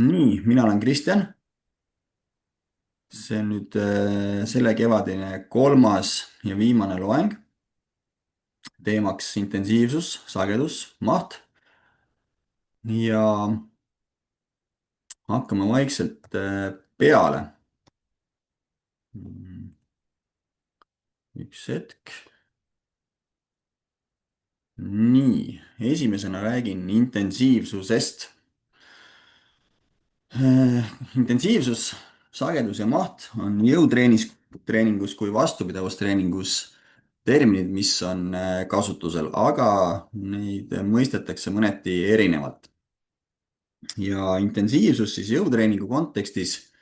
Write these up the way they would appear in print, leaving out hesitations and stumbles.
Nii, mina olen Kristjan. See on nüüd selle kevadine kolmas ja viimane loeng. Teemaks intensiivsus, sagedus, maht. Ja hakkame vaikselt peale. Üks hetk. Nii, esimesena räägin intensiivsusest. Intensiivsus, sagedus ja maht on jõutreeningus kui vastupidavustreeningus terminid, mis on kasutusel, aga neid mõistetakse mõneti erinevalt. Ja intensiivsus siis jõutreeningu kontekstis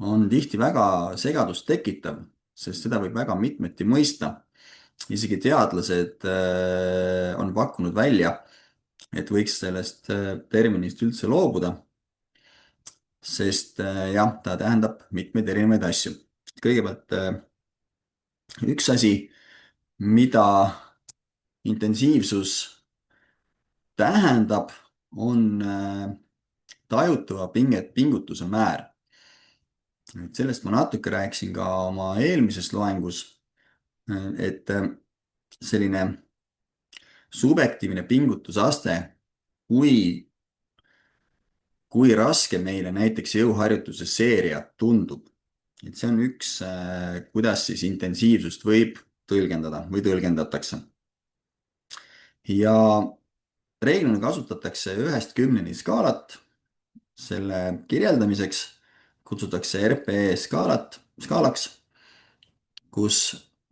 on tihti väga segadust tekitav, sest seda võib väga mitmeti mõista. Isegi teadlased on pakkunud välja, et võiks sellest terminist üldse loobuda, sest jah, ta tähendab mitmeid erinevaid asju. Kõigepealt üks asi, mida intensiivsus tähendab, on tajutava pingutuse määr. Sellest ma natuke rääkisin ka oma eelmises loengus, et selline subjektiivne pingutusaste, kui raske meile näiteks jõuharjutuse seeria tundub, et see on üks, kuidas siis intensiivsust võib tõlgendada või tõlgendatakse. Ja reeglina kasutatakse 1-10 skaalat selle kirjeldamiseks, kutsutakse RPE skaalaks, kus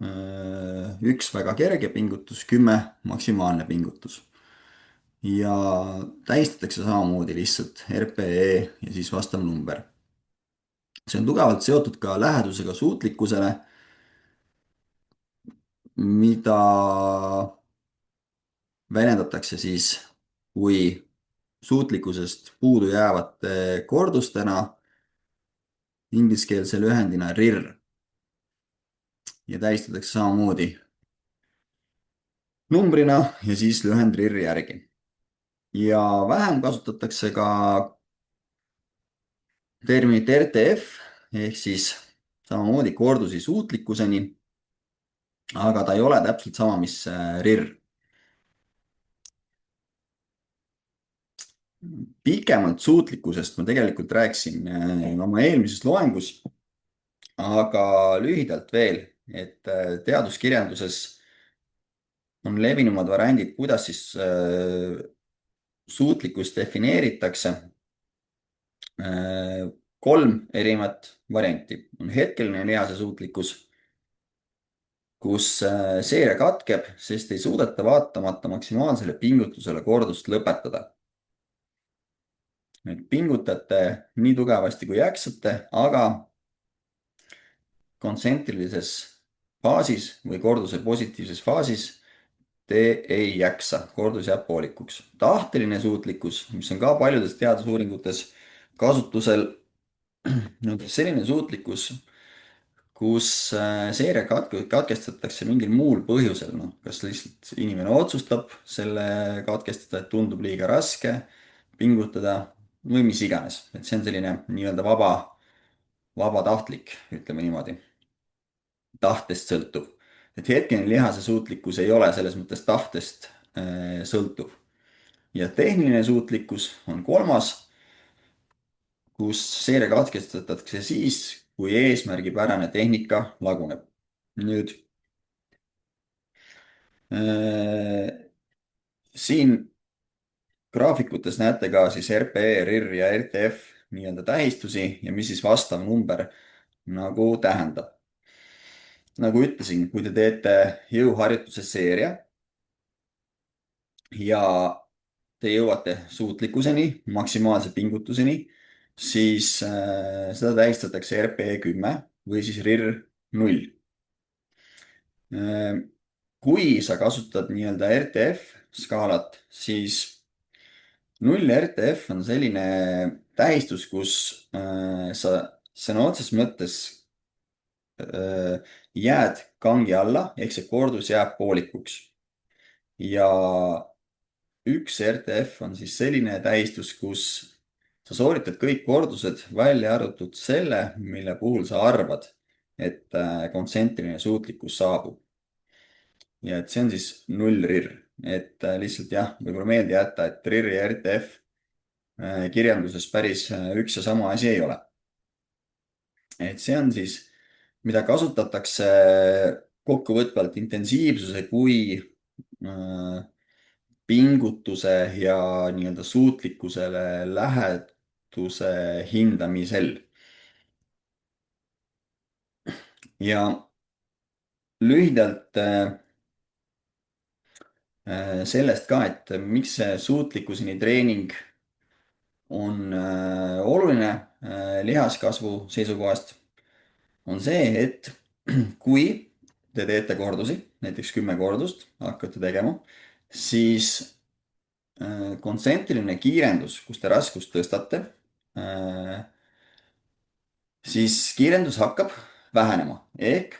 1 väga kerge pingutus, 10 maksimaalne pingutus. Ja tähistatakse samamoodi lihtsalt RPE ja siis vastav number. See on tugevalt seotud ka lähedusega suutlikkusele, mida väljendatakse siis kui suutlikkusest puudu jäävate kordustena, ingliskeelse lühendina RIR, ja tähistatakse samamoodi numbrina ja siis lühend RIR järgi. Ja vähem kasutatakse ka terminit RTF ehk siis samamoodi kordusi suutlikkuseni, aga ta ei ole täpselt sama, mis RIR. Pikemalt suutlikkusest ma tegelikult rääkisin oma eelmises loengus, aga lühidalt veel, et teaduskirjanduses on levinumad variandid, kuidas siis suutlikkust defineeritakse. 3 erinevat varianti. On hetkeline lihase suutlikkus, kus seeria katkeb, sest ei suudeta vaatamata maksimaalsele pingutusele kordust lõpetada. Nüüd pingutate nii tugevasti kui jaksate, aga kontsentrilises faasis või korduse positiivses faasis te ei jaksa, kordus jääb poolikuks. Tahteline suutlikkus, mis on ka paljudes teadusuuringutes kasutusel, on selline suutlikkus, kus seeria katkestatakse mingil muul põhjusel, kas lihtsalt inimene otsustab selle katkestada, et tundub liiga raske pingutada või mis iganes. Et see on selline nii-öelda vabatahtlik, ütleme niimoodi, tahtest sõltuv. Et hetkeline lihase suutlikkus ei ole selles mõttes tahtest sõltuv. Ja tehniline suutlikkus on kolmas, kus seeria katkestatakse siis, kui eesmärgipärane tehnika laguneb. Nüüd siin graafikutes näete ka siis RPE, RIR ja RTF nii-öelda tähistusi ja mis siis vastav number nagu tähendab. Nagu ütlesin, kui te teete jõuharjutuse seeria ja te jõuate suutlikkuseni, maksimaalse pingutuseni, siis seda tähistatakse RPE 10 või siis RIR 0. Kui sa kasutad nii-öelda RTF skaalat, siis 0 RTF on selline tähistus, kus sa sõna otseses mõttes jääd kangi alla, ehk see kordus jääb poolikuks. Ja 1 RTF on siis selline tähistus, kus sa sooritad kõik kordused, välja arvatud selle, mille puhul sa arvad, et kontsentriline suutlikkus saabub. ja et see on siis null RIR. et lihtsalt jah, võib-olla meelde jätta, et RIR ja RTF kirjanduses päris üks ja sama asi ei ole. et see on siis, mida kasutatakse kokkuvõtvalt intensiivsuse kui äh, pingutuse ja nii-öelda suutlikkusele läheduse hindamisel. ja lühidalt sellest ka, et miks see suutlikkuseni treening on oluline lihaskasvu seisukohast, on see, et kui te teete kordusi, näiteks 10 kordust hakkate tegema, siis kontsentriline kiirendus, kus te raskust tõstate, siis kiirendus hakkab vähenema ehk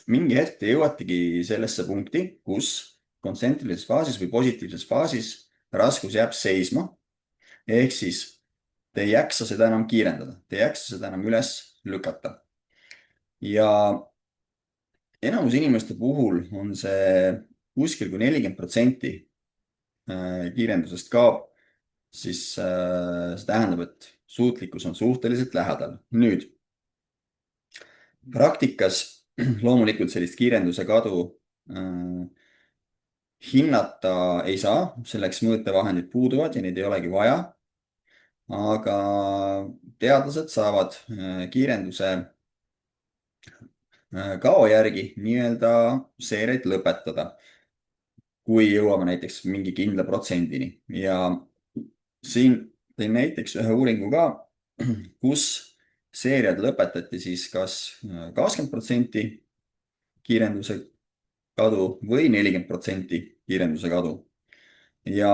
mingi hetk te jõuategi sellesse punkti, kus kontsentrilises faasis või positiivses faasis raskus jääb seisma. ehk siis te ei jaksa seda enam kiirendada, te ei jaksa seda enam üles lükata. ja enamus inimeste puhul on see kuskil, kui 40% kiirendusest kaob, siis see tähendab, et suutlikkus on suhteliselt lähedal. nüüd praktikas loomulikult sellist kiirenduse kadu hinnata ei saa, selleks mõõtevahendid puuduvad ja neid ei olegi vaja. aga teadlased saavad kiirenduse kao järgi nii-öelda seeriaid lõpetada, kui jõuame näiteks mingi kindla protsendini. ja siin tõin näiteks ühe uuringu ka, kus seeriad lõpetati siis kas 20% kiirenduse kadu või 40% kiirenduse kadu. ja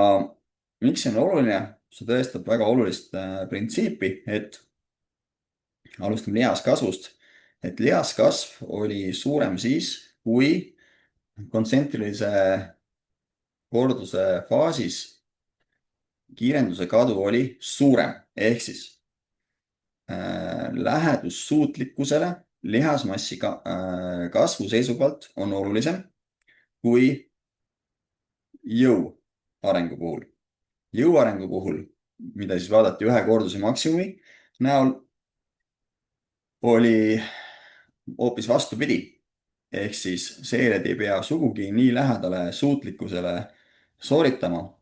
miks see on oluline? see tõestab väga olulist printsiipi, et alustame lihaskasvust, et lihaskasv oli suurem siis, kui kontsentrilise korduse faasis kiirenduse kadu oli suurem, ehk siis lähedus suutlikkusele lihasmassi kasvu seisukohalt on olulisem kui jõu arengu puhul. jõu arengu puhul, mida siis vaadati ühe korduse maksimumi näol, oli hoopis vastupidi. ehk siis seered ei pea sugugi nii lähedale suutlikkusele sooritama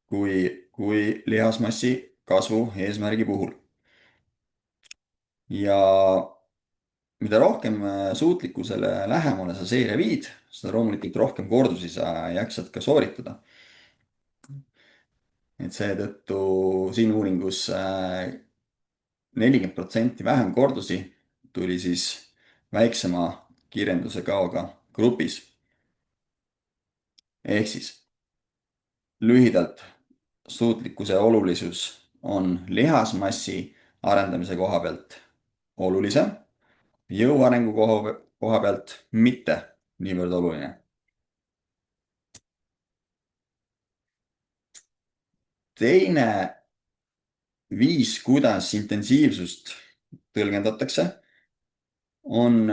kui lihasmassi kasvu eesmärgi puhul. ja mida rohkem suutlikkusele lähemale sa seire viid, seda loomulikult rohkem kordusi sa jaksad ka sooritada. et seetõttu siin uuringus 40% vähem kordusi tuli siis väiksema kiirenduse kaoga grupis. ehk siis lühidalt, suutlikkuse olulisus on lihasmassi arendamise koha pealt olulisem, jõu arengu koha pealt mitte niivõrd oluline. teine viis, kuidas intensiivsust tõlgendatakse, on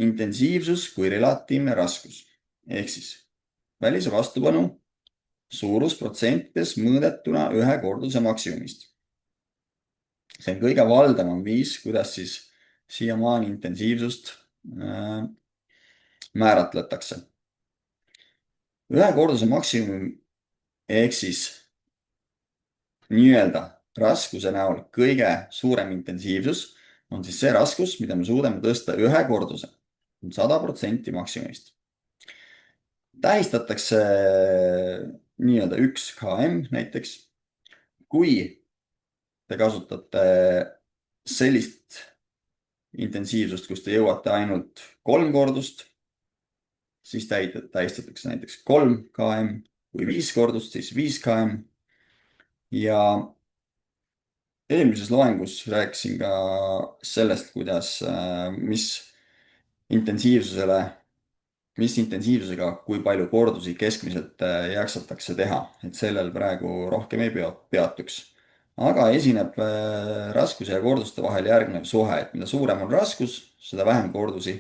intensiivsus kui relatiivne raskus. ehk siis välise vastupanu suurus protsentides mõõdetuna ühe korduse maksimumist. see on kõige valdavam viis, kuidas siis siiamaani intensiivsust määratletakse. ühe korduse maksimum ehk siis nii-öelda raskuse näol kõige suurem intensiivsus on siis see raskus, mida me suudame tõsta ühe korduse, 100% maksimumist. tähistatakse nii-öelda 1 km näiteks. kui te kasutate sellist intensiivsust, kus te jõuate ainult 3 kordust, siis tähistatakse näiteks 3 km, kui 5 kordust, siis 5 km. ja eelmises loengus rääkisin ka sellest, kuidas, mis intensiivsusega, kui palju kordusi keskmiselt jaksatakse teha, et sellel praegu rohkem ei peatuks. aga esineb raskuse ja korduste vahel järgnev suhe, et mida suurem on raskus, seda vähem kordusi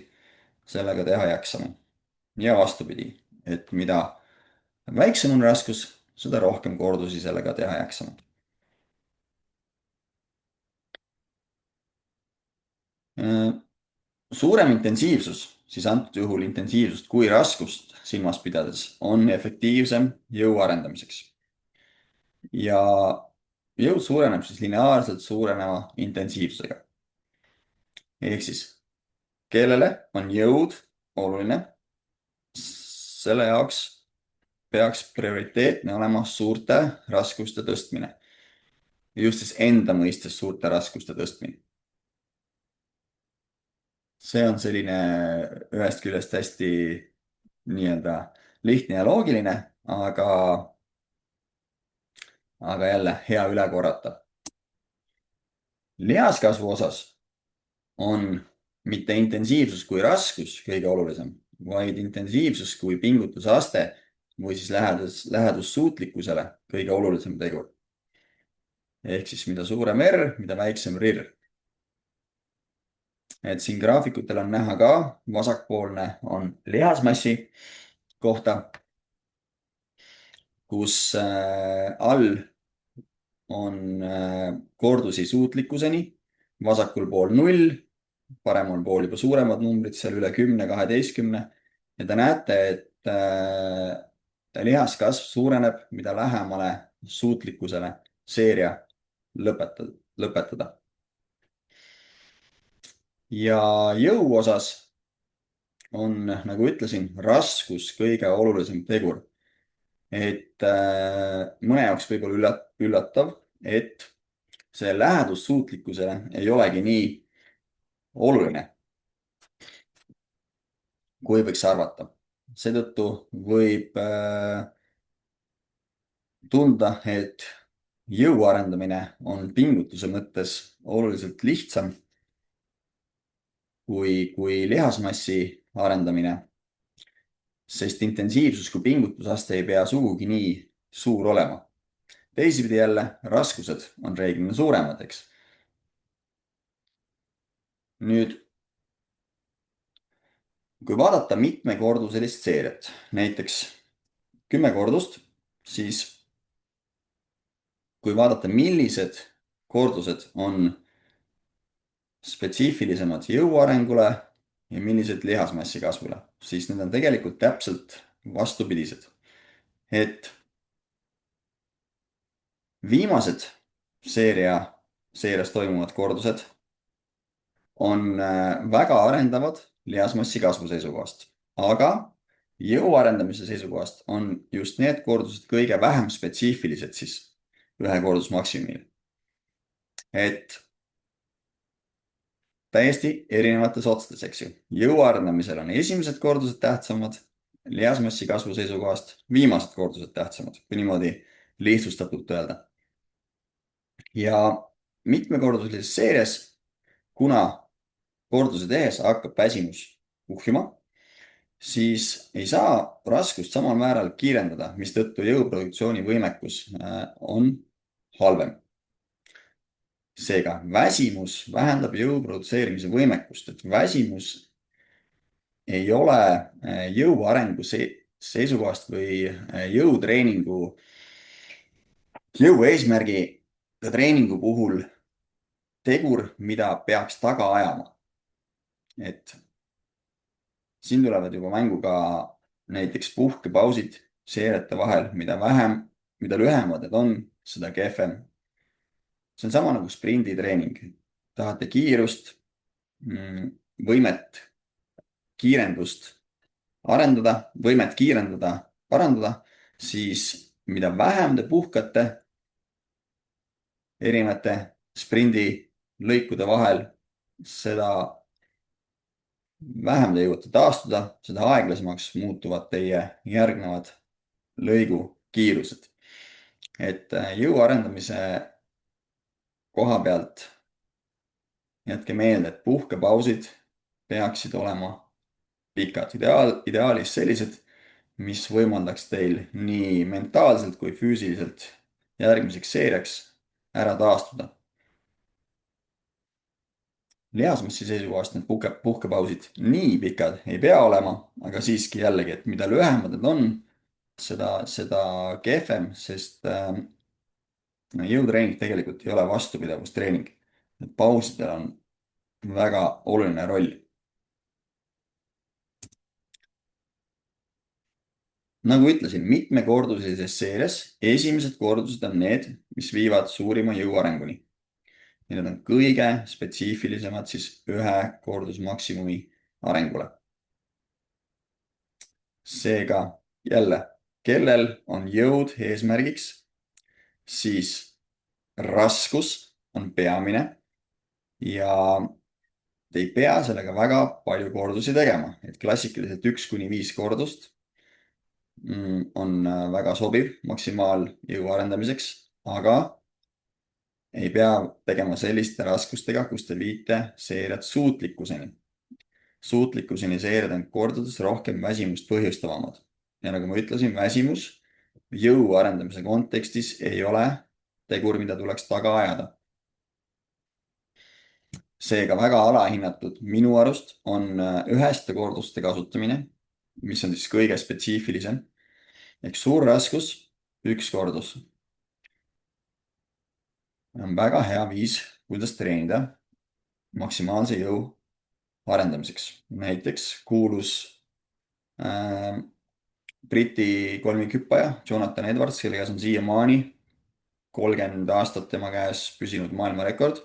sellega teha jaksame. ja vastupidi, et mida väiksem on raskus, seda rohkem kordusi sellega teha jaksame. Äh, Suurem intensiivsus, siis antud juhul intensiivsust kui raskust silmas pidades, on efektiivsem jõu arendamiseks. ja jõud suureneb siis lineaarselt suureneva intensiivsusega. ehk siis, kellele on jõud oluline, selle jaoks peaks prioriteetne olema suurte raskuste tõstmine. just siis enda mõistes suurte raskuste tõstmine. see on selline ühest küljest hästi nii-öelda lihtne ja loogiline, aga jälle hea üle korrata. lihaskasvu osas on mitte intensiivsus kui raskus kõige olulisem, vaid intensiivsus kui pingutusaste või siis lähedus suutlikkusele kõige olulisem tegur. ehk siis mida suurem R, mida väiksem RIR. et siin graafikutel on näha ka, vasakpoolne on lihasmassi kohta, kus all on kordusi suutlikkuseni, vasakul pool 0, paremal pool juba suuremad numbrid, seal üle 10, 12 ja te näete, et lihaskasv suureneb, mida lähemale suutlikkusele seeria lõpetada. ja jõu osas on, nagu ütlesin, raskus kõige olulisem tegur. et mõne jaoks võib-olla üllatav, et see lähedus suutlikkusele ei olegi nii oluline, kui võiks arvata. seetõttu võib tunda, et jõu arendamine on pingutuse mõttes oluliselt lihtsam kui lihasmassi arendamine, sest intensiivsus kui pingutusaste ei pea sugugi nii suur olema. teisipidi jälle, raskused on reeglina suuremad, eks. nüüd, kui vaadata mitmekorduselist seeriat, näiteks 10 kordust, siis kui vaadata, millised kordused on spetsiifilisemad jõu arengule ja millised lihasmassi kasvule, siis need on tegelikult täpselt vastupidised. et viimased seerias toimuvad kordused on väga arendavad lihasmassi kasvu seisukohast, aga jõu arendamise seisukohast on just need kordused kõige vähem spetsiifilised siis ühe kordusmaksimumil. et täiesti erinevates otsades, eks ju. jõu arendamisel on esimesed kordused tähtsamad, lihasmassi kasvu seisukohast viimased kordused tähtsamad, kui niimoodi lihtsustatult öelda. ja mitmekorduselises seerias, kuna korduse tehes hakkab väsimus kuhjuma, siis ei saa raskust samal määral kiirendada, mistõttu jõuproduktsiooni võimekus on halvem. seega väsimus vähendab jõu produtseerimise võimekust, et väsimus ei ole jõu arengu seisukohast või jõu eesmärgiga treeningu puhul tegur, mida peaks taga ajama. et siin tulevad juba mängu ka näiteks puhkepausid seeriate vahel, mida lühemad need on, seda kehvem. see on sama nagu sprinditreening. tahate kiirust, võimet, kiirendust arendada, võimet kiirendada, parandada, siis mida vähem te puhkate erinevate sprindilõikude vahel, seda vähem te jõuate taastuda, seda aeglasemaks muutuvad teie järgnevad lõigu kiirused. et jõu arendamise koha pealt jätke meelde, et puhkepausid peaksid olema pikad, ideaalis sellised, mis võimaldaks teil nii mentaalselt kui füüsiliselt järgmiseks seeriaks ära taastuda. Lihasmassi seisukohast need puhkepausid nii pikad ei pea olema, aga siiski jällegi, et mida lühemad need on, seda kehvem, sest jõutreening tegelikult ei ole vastupidavustreening. et pausidel on väga oluline roll. nagu ütlesin, mitmekorduselises seerias esimesed kordused on need, mis viivad suurima jõuarenguni. ja need on kõige spetsiifilisemad siis ühe kordusmaksimumi arengule. seega jälle, kellel on jõud eesmärgiks, siis raskus on peamine ja te ei pea sellega väga palju kordusi tegema, et klassikaliselt 1 kuni 5 kordust on väga sobiv maksimaaljõu arendamiseks, aga ei pea tegema selliste raskustega, kus te viite seeriat suutlikkuseni. Suutlikkuseni seeriad on kordades rohkem väsimust põhjustavamad. ja nagu ma ütlesin, väsimus jõu arendamise kontekstis ei ole tegur, mida tuleks taga ajada. seega väga alahinnatud minu arust on üheste korduste kasutamine, mis on siis kõige spetsiifilisem, ehk suur raskus, 1 kordus. on väga hea viis, kuidas treenida maksimaalse jõu arendamiseks. näiteks kuulus Briti kolmikhüppaja Jonathan Edwards, kelle käes on siiamaani 30 aastat tema käes püsinud maailmarekord.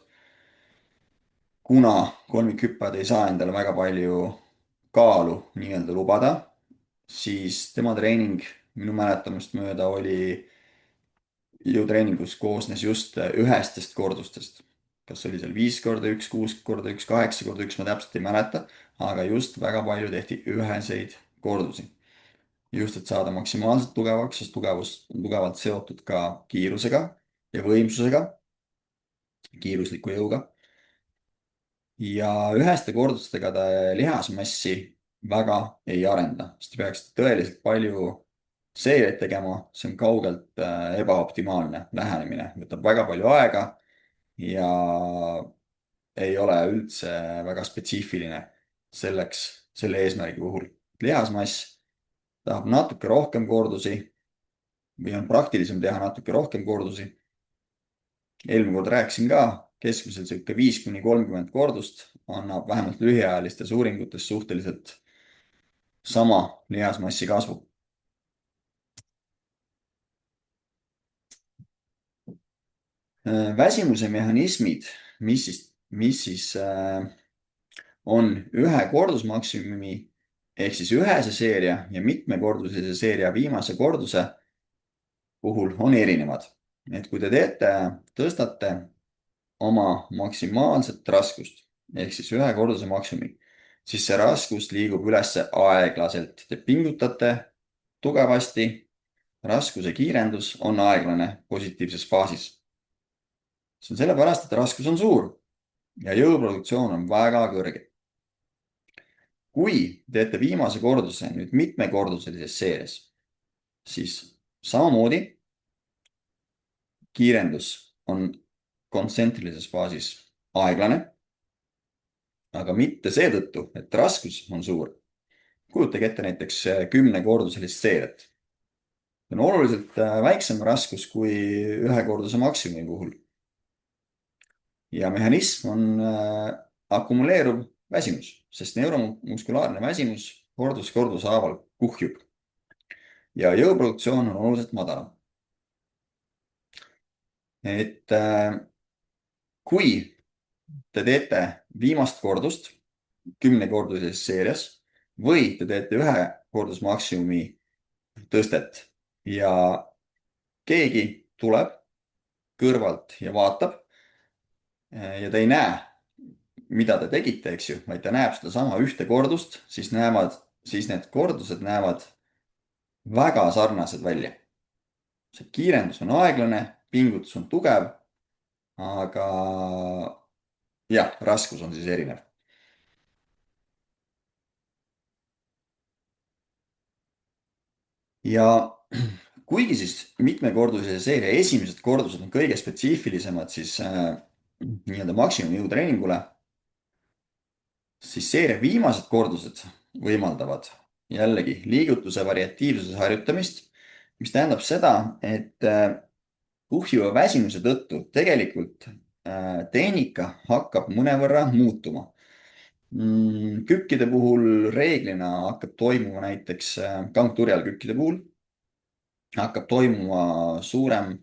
kuna kolmikhüppajad ei saa endale väga palju kaalu nii-öelda lubada, siis tema treening minu mäletamist mööda jõutreeningus koosnes just ühestest kordustest. kas oli seal 5 × 1, 6 × 1, 8 × 1, ma täpselt ei mäleta, aga just väga palju tehti üheseid kordusi. just, et saada maksimaalselt tugevaks, sest tugevus on tugevalt seotud ka kiirusega ja võimsusega, kiirusliku jõuga. ja üheste kordustega ta lihasmassi väga ei arenda, sest te peaksite tõeliselt palju seeriaid tegema, see on kaugelt ebaoptimaalne lähenemine, võtab väga palju aega ja ei ole üldse väga spetsiifiline selle eesmärgi puhul. lihasmass tahab natuke rohkem kordusi või on praktilisem teha natuke rohkem kordusi. eelmine kord rääkisin ka, keskmiselt sihuke 5 kuni 30 kordust annab vähemalt lühiajalistes uuringutes suhteliselt sama lihasmassi kasvu. väsimuse mehhanismid, mis siis on ühe kordusmaksimumi ehk siis ühese seeria ja mitmekorduselise seeria viimase korduse puhul on erinevad. et kui te tõstate oma maksimaalset raskust ehk siis ühe korduse maksimumi, siis see raskus liigub üles aeglaselt. Te pingutate tugevasti, raskuse kiirendus on aeglane positiivses faasis. see on sellepärast, et raskus on suur ja jõuproduktsioon on väga kõrge. kui teete viimase korduse nüüd mitmekorduselises seerias, siis samamoodi kiirendus on kontsentrilises faasis aeglane, aga mitte seetõttu, et raskus on suur. kujutage ette näiteks 10-korduselist seeriat. see on oluliselt väiksem raskus kui ühe korduse maksimumi puhul. ja mehhanism on akumuleeruv väsimus, sest neuromuskulaarne väsimus kordus korduse haaval kuhjub ja jõuproduktsioon on oluliselt madalam. et kui te teete viimast kordust 10-korduses seerias või te teete ühe kordusmaksimumi tõstet ja keegi tuleb kõrvalt ja vaatab ja te ei näe, mida te tegite, eks ju, vaid ta näeb sedasama ühte kordust, siis need kordused näevad väga sarnased välja. see kiirendus on aeglane, pingutus on tugev, aga jah, raskus on siis erinev. ja kuigi siis mitmekorduse seeria esimesed kordused on kõige spetsiifilisemad siis nii-öelda maksimumjõutreeningule, siis seeria viimased kordused võimaldavad jällegi liigutuse variatiivsuse harjutamist, mis tähendab seda, et kuhjuva väsimuse tõttu tegelikult tehnika hakkab mõnevõrra muutuma. Kükkide puhul reeglina hakkab toimuma näiteks kangturjal kükkide puhul hakkab toimuma suurem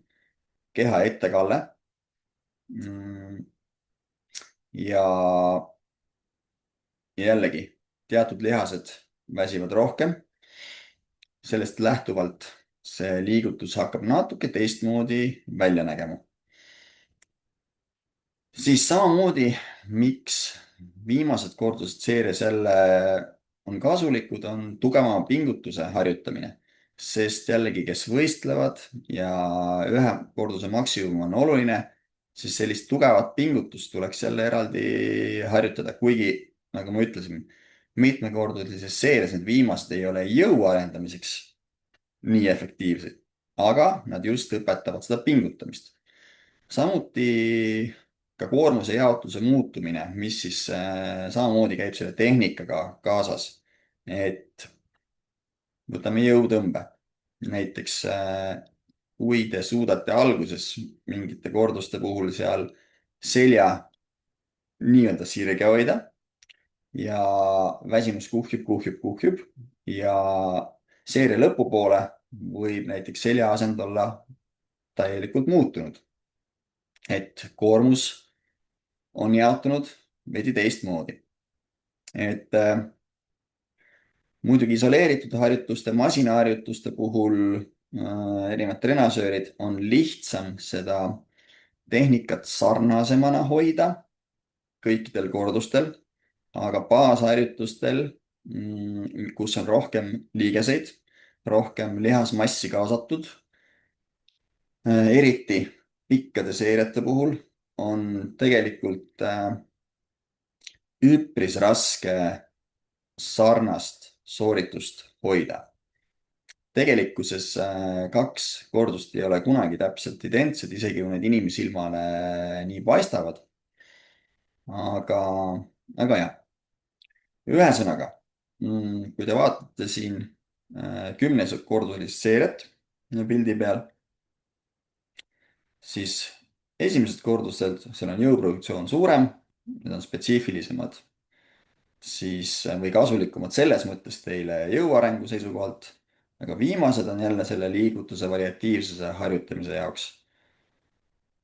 keha ettekalle. Ja jällegi teatud lihased väsivad rohkem. Sellest lähtuvalt see liigutus hakkab natuke teistmoodi välja nägema. Siis samamoodi, miks viimased kordused seerias jälle on kasulikud, on tugevama pingutuse harjutamine. Sest jällegi, kes võistlevad ja ühe korduse maksimum on oluline, siis sellist tugevat pingutust tuleks jälle eraldi harjutada, kuigi nagu ma ütlesin, mitmekordilises seerias need viimased ei ole jõu arendamiseks nii efektiivsed, aga nad just õpetavad seda pingutamist. Samuti ka koormuse jaotuse muutumine, mis siis samamoodi käib selle tehnikaga kaasas. Et võtame jõutõmbe. Näiteks kui te suudate alguses mingite korduste puhul seal selja nii-öelda sirge hoida ja väsimus kuhjub ja seeria lõpupoole võib näiteks selja asend olla täielikult muutunud. Et koormus on jaotunud veidi teistmoodi. Et muidugi isoleeritud harjutuste, masinaharjutuste puhul erinevad trenasöörid on lihtsam seda tehnikat sarnasemana hoida kõikidel kordustel, aga baasharjutustel, kus on rohkem liigeseid, rohkem lihasmassi kaasatud, eriti pikkade seeriate puhul on tegelikult üpris raske sarnast sooritust hoida. Tegelikkuses kaks kordust ei ole kunagi täpselt identsed, isegi kui need inimsilmale nii paistavad. Aga jah, ühesõnaga, kui te vaatate siin 10-kordulist seeriat pildi peal, siis esimesed kordused, seal on jõuproduktsioon suurem, need on spetsiifilisemad siis või kasulikumad selles mõttes teile jõuarengu seisukohalt, aga viimased on jälle selle liigutuse variatiivsuse harjutamise jaoks,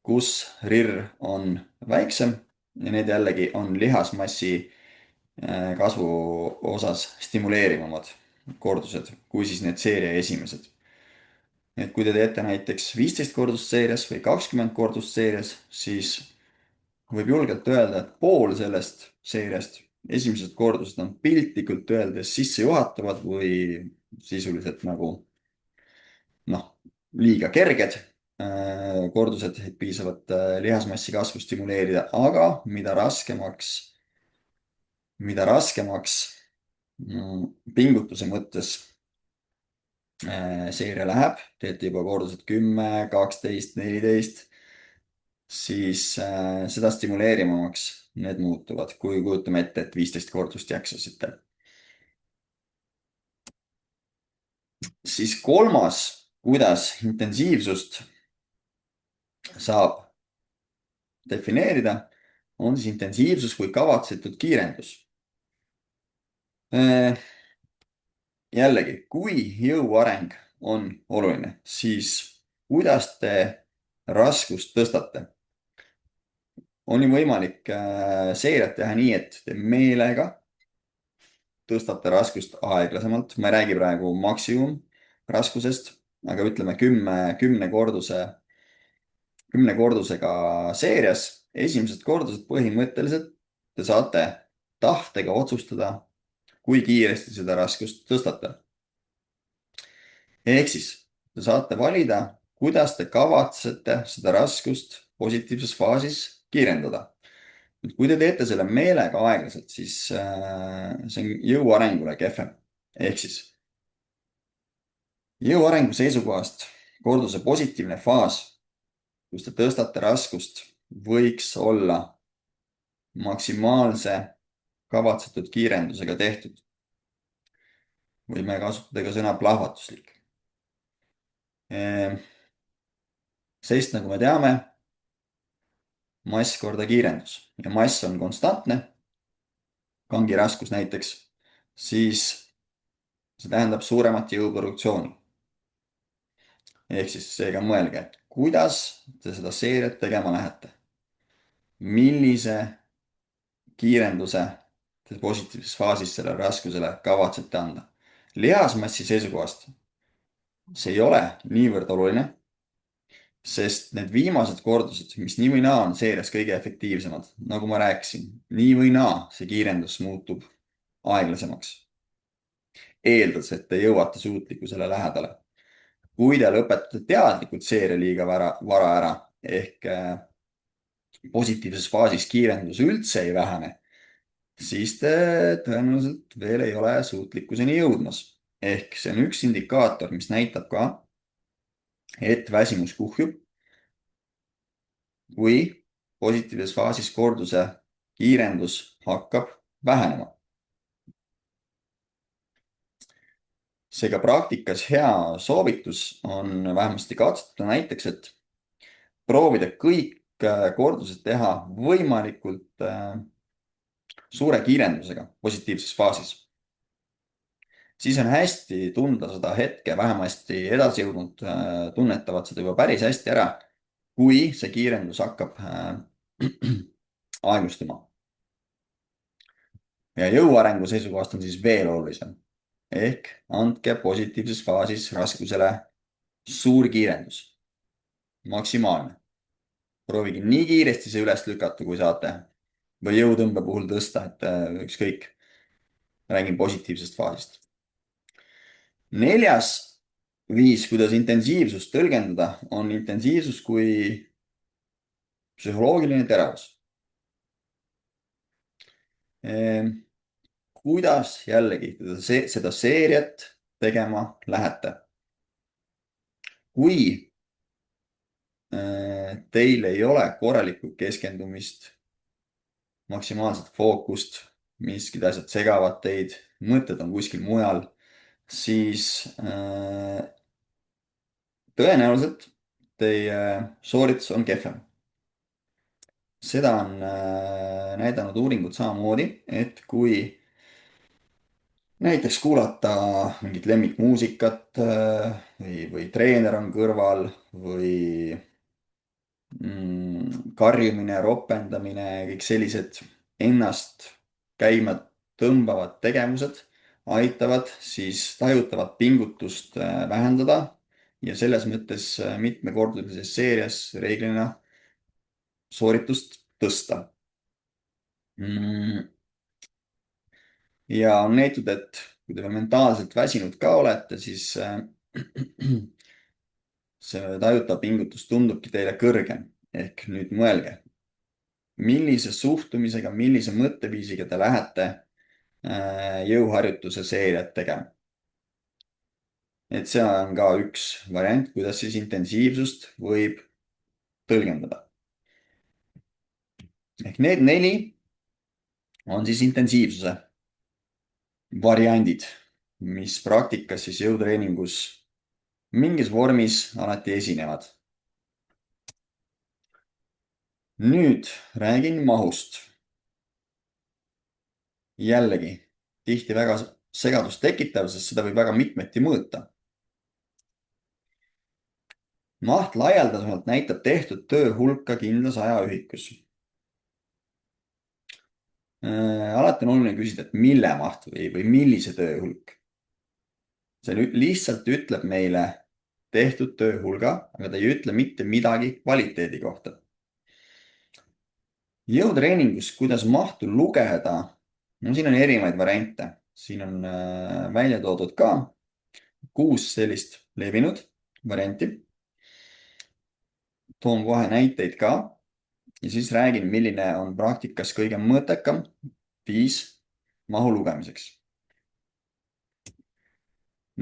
kus RIR on väiksem ja need jällegi on lihasmassi kasvu osas stimuleerivamad kordused kui siis need seeria esimesed. Et kui te teete näiteks 15 kordust seerias või 20 kordust seerias, siis võib julgelt öelda, et pool sellest seeriast, esimesed kordused on piltlikult öeldes sissejuhatavad või sisuliselt nagu liiga kerged kordused, et piisavat lihasmassi kasvu stimuleerida, aga mida raskemaks pingutuse mõttes seeria läheb, teete juba kordused 10, 12, 14, siis seda stimuleerivamaks need muutuvad, kui kujutame ette, et 15 kordust jaksasite. Siis kolmas, kuidas intensiivsust saab defineerida, on siis intensiivsus kui kavatsetud kiirendus. Jällegi, kui jõuareng on oluline, siis kuidas te raskust tõstate? On ju võimalik seeriat teha nii, et te meelega tõstate raskust aeglasemalt. Ma ei räägi praegu maksimum raskusest, aga ütleme 10 kordusega seerias. Esimesed kordused põhimõtteliselt te saate tahtega otsustada, kui kiiresti seda raskust tõstate. Ehk siis te saate valida, kuidas te kavatsete seda raskust positiivses faasis kiirendada. Kui te teete selle meelega aeglaselt, siis see on jõuarengule kehvem. Ehk siis jõu arengu seisukohast korduse positiivne faas, kus te tõstate raskust, võiks olla maksimaalse kavatsetud kiirendusega tehtud. Võime kasutada ka sõna plahvatuslik. Sest nagu me teame, mass korda kiirendus ja mass on konstantne, kangi raskus näiteks, siis see tähendab suuremat jõuproduktsiooni. Ehk siis seega mõelge, kuidas te seda seeriat tegema lähete. Millise kiirenduse te positiivses faasis sellele raskusele kavatsete anda. Lihasmassi seisukohast see ei ole niivõrd oluline, sest need viimased kordused, mis nii või naa on seerias kõige efektiivsemad, nagu ma rääkisin, nii või naa see kiirendus muutub aeglasemaks. Eeldades, et te jõuate suutlikkusele lähedale. Kui te lõpetate teadlikult seeria liiga vara ära ehk positiivses faasis kiirendus üldse ei vähene, siis te tõenäoliselt veel ei ole suutlikkuseni jõudmas. Ehk see on üks indikaator, mis näitab ka, et väsimus kuhjub, kui positiivses faasis korduse kiirendus hakkab vähenema. Seega praktikas hea soovitus on vähemasti katsetada näiteks, et proovida kõik kordused teha võimalikult suure kiirendusega positiivses faasis. Siis on hästi tunda seda hetke, vähemasti edasi jõudnud tunnetavad seda juba päris hästi ära, kui see kiirendus hakkab aeglustuma. Ja jõuarengu seisukohast on siis veel olulisem. Ehk andke positiivses faasis raskusele suur kiirendus, maksimaalne. Proovige nii kiiresti see üles lükata, kui saate või jõutõmbe puhul tõsta, et ükskõik. Räägin positiivsest faasist. 4. viis, kuidas intensiivsust tõlgendada, on intensiivsus kui psühholoogiline teravus. Kuidas jällegi seda seeriat tegema lähete? Kui teil ei ole korralikku keskendumist, maksimaalset fookust, miskid asjad segavad teid, mõtted on kuskil mujal, siis tõenäoliselt teie sooritus on kehvem. Seda on näidanud uuringud samamoodi, et kui näiteks kuulata mingit lemmikmuusikat või treener on kõrval või karjumine, ropendamine, kõik sellised ennast käima tõmbavad tegevused aitavad siis tajutavat pingutust vähendada ja selles mõttes mitmekorduses seerias reeglina sooritust tõsta. Ja on näitud, et kui te veel mentaalselt väsinud ka olete, siis see tajutav pingutus tundubki teile kõrgem. Ehk nüüd mõelge, millise suhtumisega, millise mõtteviisiga te lähete jõuharjutuse seeriat tegema. Et see on ka üks variant, kuidas siis intensiivsust võib tõlgendada. Ehk need 4 on siis intensiivsuse variandid, mis praktikas siis jõutreeningus mingis vormis alati esinevad. Nüüd räägin mahust. Jällegi, tihti väga segadust tekitav, sest seda võib väga mitmeti mõõta. Maht laialdasemalt näitab tehtud töö hulka kindlas ajaühikus. Alati on oluline küsida, et mille maht või millise töö hulk. See lihtsalt ütleb meile tehtud töö hulga, aga ta ei ütle mitte midagi kvaliteedi kohta. Jõutreeningus, kuidas mahtu lugeda, no siin on erinevaid variante. Siin on välja toodud ka 6 sellist levinud varianti. Toon kohe näiteid ka ja siis räägin, milline on praktikas kõige mõttekam viis mahu lugemiseks.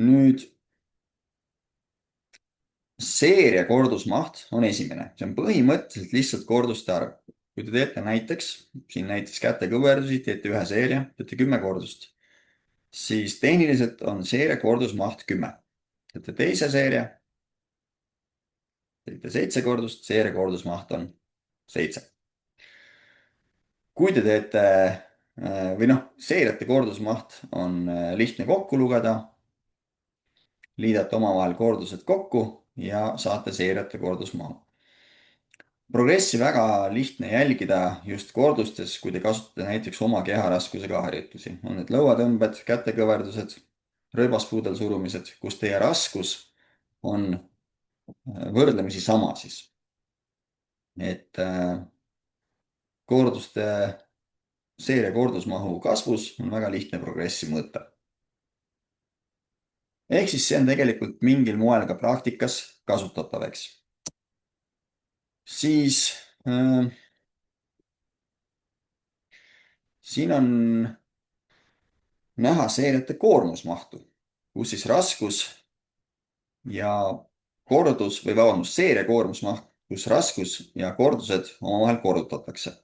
Nüüd seeria kordusmaht on esimene, see on põhimõtteliselt lihtsalt korduste arv. kui te teete näiteks kätekõverdusi, teete ühe seeria, teete 10 kordust, siis tehniliselt on seeria kordusmaht 10. teete teise seeria, teete 7 kordust, seeria kordusmaht on 7. kui te teete või noh, seeriate kordusmaht on lihtne kokku lugeda, liidate omavahel kordused kokku ja saate seeriate kordusmahu. Progressi väga lihtne jälgida just kordustes, kui te kasutate näiteks oma keharaskusega harjutusi. on need lõuatõmbed, kätekõverdused, rööbaspuudel surumised, kus teie raskus on võrdlemisi sama siis. Et korduste seeria kordusmahu kasvus on väga lihtne progressi mõõta. Ehk siis see on tegelikult mingil moel ka praktikas kasutatav, eks. Siis siin on näha seeriate koormusmahtu, kus siis raskus ja kordus või vabandust, seeria koormusmaht, kus raskus ja kordused omavahel korrutatakse.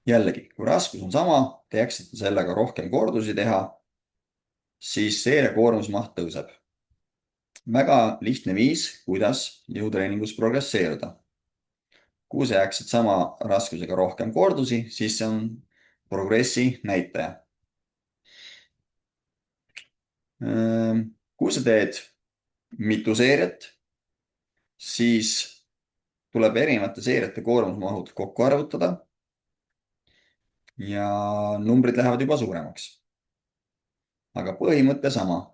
Jällegi, kui raskus on sama, teaksite sellega rohkem kordusi teha, siis seeria koormusmaht tõuseb. Väga lihtne viis, kuidas jõutreeningus progresseeruda. kui sa jääksid sama raskusega rohkem kordusi, siis see on progressi näitaja. Kui sa teed mitu seeriat, siis tuleb erinevate seeriate koormusmahud kokku arvutada ja numbrid lähevad juba suuremaks. aga põhimõte sama,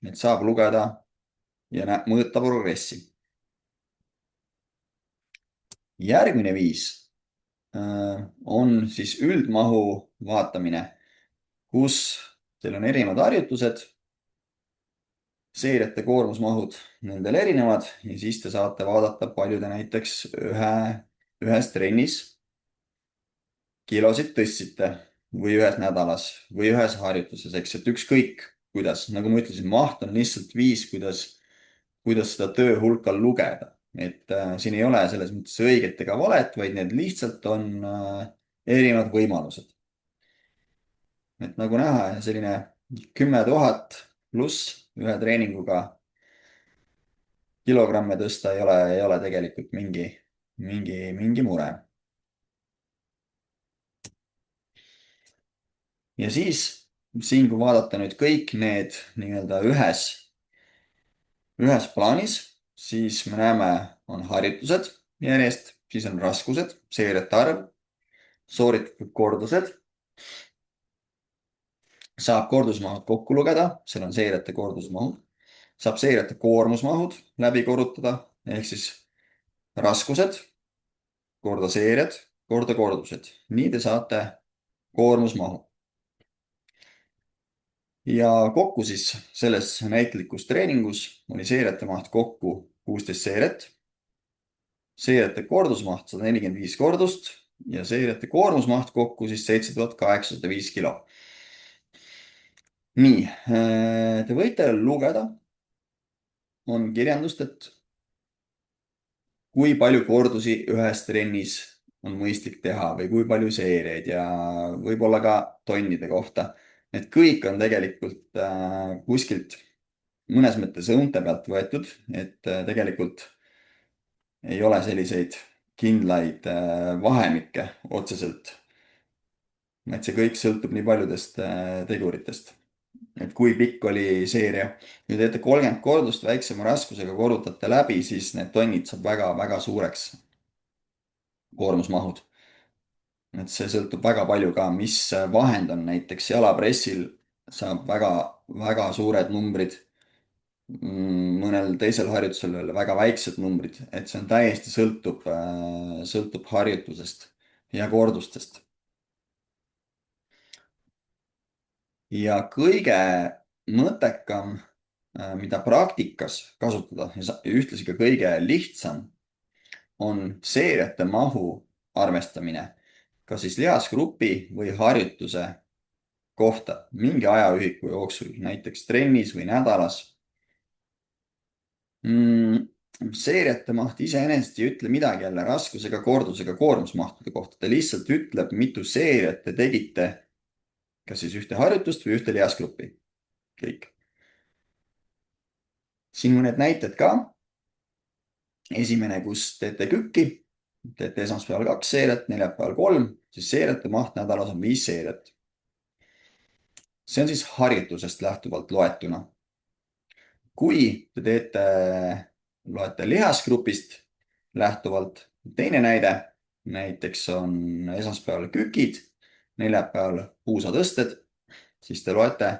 et saab lugeda ja mõõta progressi. järgmine viis on siis üldmahu vaatamine, kus teil on erinevad harjutused, seeriate koormusmahud nendel erinevad ja siis te saate vaadata, palju te näiteks ühes trennis kilosid tõstsite või ühes nädalas või ühes harjutuses, eks, et ükskõik kuidas, nagu ma ütlesin, maht on lihtsalt viis, kuidas seda töö hulka lugeda. Et siin ei ole selles mõttes õiget ega valet, vaid need lihtsalt on erinevad võimalused. et nagu näha, selline 10 000 pluss ühe treeninguga kilogramme tõsta ei ole tegelikult mingi mure. ja siis siin, kui vaadata nüüd kõik need nii-öelda ühes plaanis, siis me näeme, on harjutused järjest, siis on raskused, seeriate arv, sooritatud kordused, saab kordusmahud kokku lugeda, seal on seeriate kordusmahud, saab seeriate koormusmahud läbi korrutada, ehk siis raskused korda seeriad korda kordused. nii te saate koormusmahu. ja kokku siis selles näitlikus treeningus oli seeriate maht kokku 16 seeriat, seeriate kordusmaht 145 kordust ja seeriate koormusmaht kokku siis 7805 kilo. nii, te võite lugeda, on kirjandust, et kui palju kordusi ühes trennis on mõistlik teha või kui palju seeriaid ja võib-olla ka tonnide kohta. Need kõik on tegelikult kuskilt mõnes mõttes õunte pealt võetud, et tegelikult ei ole selliseid kindlaid vahemikke otseselt. et see kõik sõltub nii paljudest teguritest. et kui pikk oli seeria. kui teete 30 kordust väiksema raskusega, korrutate läbi, siis need tonnid saab väga-väga suureks koormusmahud. et see sõltub väga palju ka, mis vahend on, näiteks jalapressil saab väga suured numbrid, mõnel teisel harjutusel veel väga väiksed numbrid, et see on täiesti sõltub harjutusest ja kordustest. ja kõige mõttekam, mida praktikas kasutada ja ühtlasi ka kõige lihtsam, on seeriate mahu arvestamine, kas siis lihasgrupi või harjutuse kohta mingi ajaühiku jooksul, näiteks trennis või nädalas. mm,. Seeriate maht iseenesest ei ütle midagi jälle raskusega, kordusega, koormusmahtude kohta. Ta lihtsalt ütleb, mitu seeriat te tegite, kas siis ühte harjutust või ühte lihasgruppi. kõik. siin mõned näited ka. esimene, kus teete kükki, teete esmaspäeval 2 seeriat, neljapäeval 3, siis seeriate maht nädalas on 5 seeriat. see on siis harjutusest lähtuvalt loetuna. kui te loete lihasgrupist lähtuvalt, teine näide, näiteks on esmaspäeval kükid, neljapäeval puusatõsted, siis te loete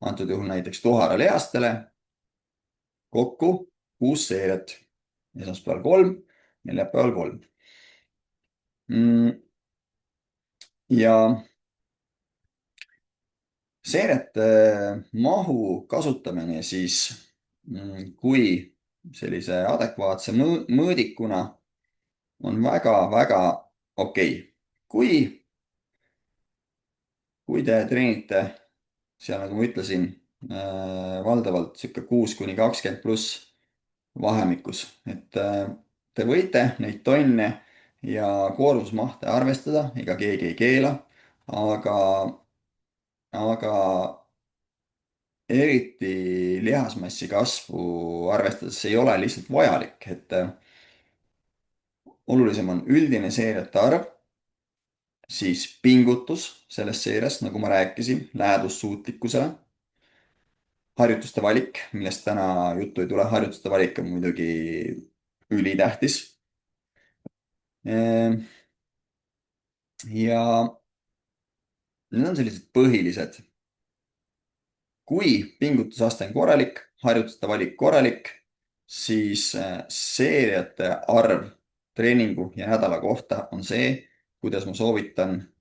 antud juhul näiteks Tuhara lihastele kokku 6 seeriat. esmaspäeval 3, neljapäeval 3. Ja seeriate mahu kasutamine siis, kui sellise adekvaatse mõõdikuna on väga-väga okei. kui te treenite seal, nagu ma ütlesin, valdavalt sihuke 6–20+ vahemikus, et te võite neid tonne ja koormusmahte arvestada, ega keegi ei keela, aga eriti lihasmassi kasvu arvestades ei ole lihtsalt vajalik, et olulisem on üldine seeriate arv, siis pingutus selles seerias, nagu ma rääkisin, lähedus suutlikkusele, harjutuste valik, millest täna juttu ei tule, harjutuste valik on muidugi ülitähtis. Ja need on sellised põhilised. kui pingutusaste on korralik, harjutuste valik korralik, siis seeriate arv treeningu ja nädala kohta on see, kuidas ma soovitan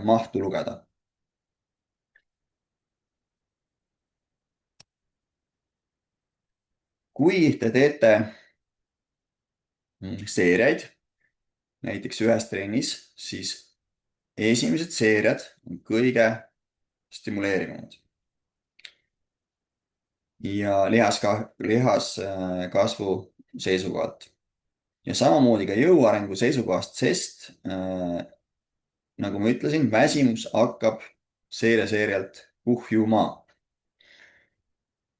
mahtu lugeda. kui te teete seeriaid, näiteks ühes trennis, siis esimesed seeriad on kõige stimuleerivamad. ja lihaskasvu seisukohalt. ja samamoodi ka jõuarengu seisukohast, sest nagu ma ütlesin, väsimus hakkab seerialt kuhjuma.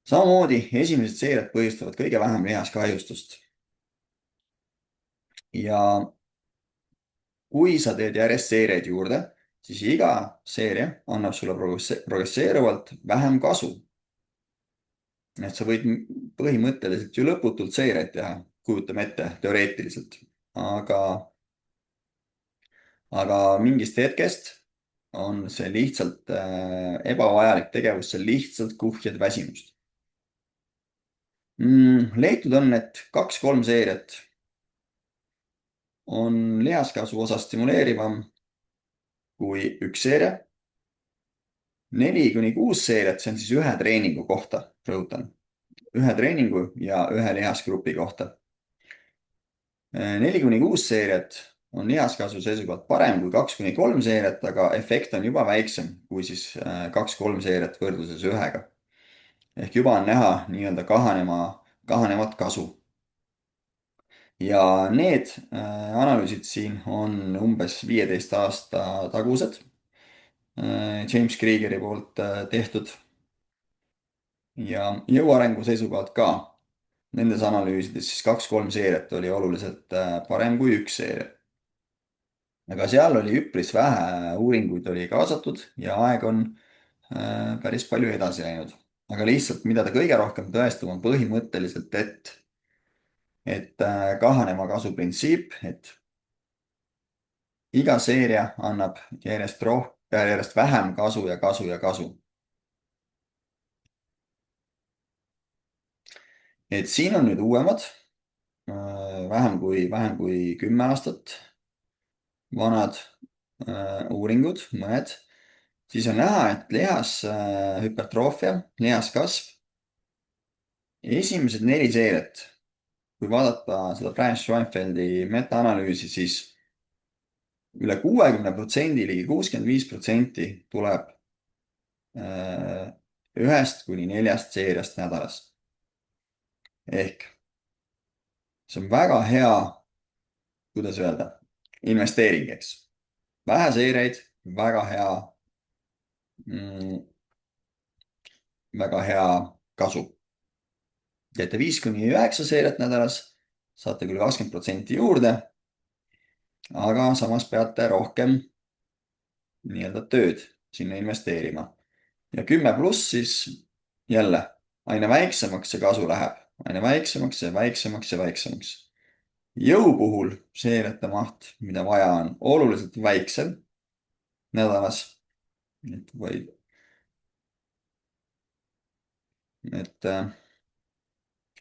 samamoodi esimesed seeriad põhjustavad kõige vähem lihaskahjustust. ja kui sa teed järjest seeriaid juurde, siis iga seeria annab sulle progresseeruvalt vähem kasu. et sa võid põhimõtteliselt ju lõputult seeriaid teha, kujutame ette teoreetiliselt, aga mingist hetkest on see lihtsalt ebavajalik tegevus, see lihtsalt kuhjad väsimust. leitud on, et 2-3 seeriat on lihaskasvu osas stimuleerivam kui 1 seeria. 4-6 seeriat, see on siis ühe treeningu kohta, rõhutan, ühe treeningu ja ühe lihasgrupi kohta. 4-6 seeriat on lihaskasvu seisukohalt parem kui 2-3 seeriat, aga efekt on juba väiksem kui siis 2-3 seeriat võrdluses ühega. ehk juba on näha nii-öelda kahanevat kasu. ja need analüüsid siin on umbes 15 aasta tagused, James Kriegeri poolt tehtud. ja jõuarengu seisukohalt ka. Nendes analüüsides siis 2-3 seeriat oli oluliselt parem kui 1 seeria. aga seal oli üpris vähe uuringuid oli kaasatud ja aeg on päris palju edasi läinud. aga lihtsalt, mida ta kõige rohkem tõestab, on põhimõtteliselt, et kahaneva kasu printsiip, et iga seeria annab järjest vähem kasu ja kasu ja kasu. et siin on nüüd uuemad, vähem kui 10 aastat vanad uuringud, mõned, siis on näha, et lihashüpertroofia, lihaskasv, esimesed 4 seeriat, kui vaadata seda Franz Schoenfeldi metaanalüüsi, siis üle 60%, ligi 65% tuleb 1-4 seeriast nädalas. ehk see on väga hea, kuidas öelda, investeering, eks. vähe seereid, mm, väga hea kasu. teete 5 kuni 9 seeret nädalas, saate küll 20% juurde, aga samas peate rohkem nii-öelda tööd sinna investeerima. ja 10+, siis jälle aina väiksemaks see kasu läheb, aina väiksemaks ja väiksemaks ja väiksemaks. jõu puhul seerete maht, mida vaja on, oluliselt väiksem nädalas, et vaid, et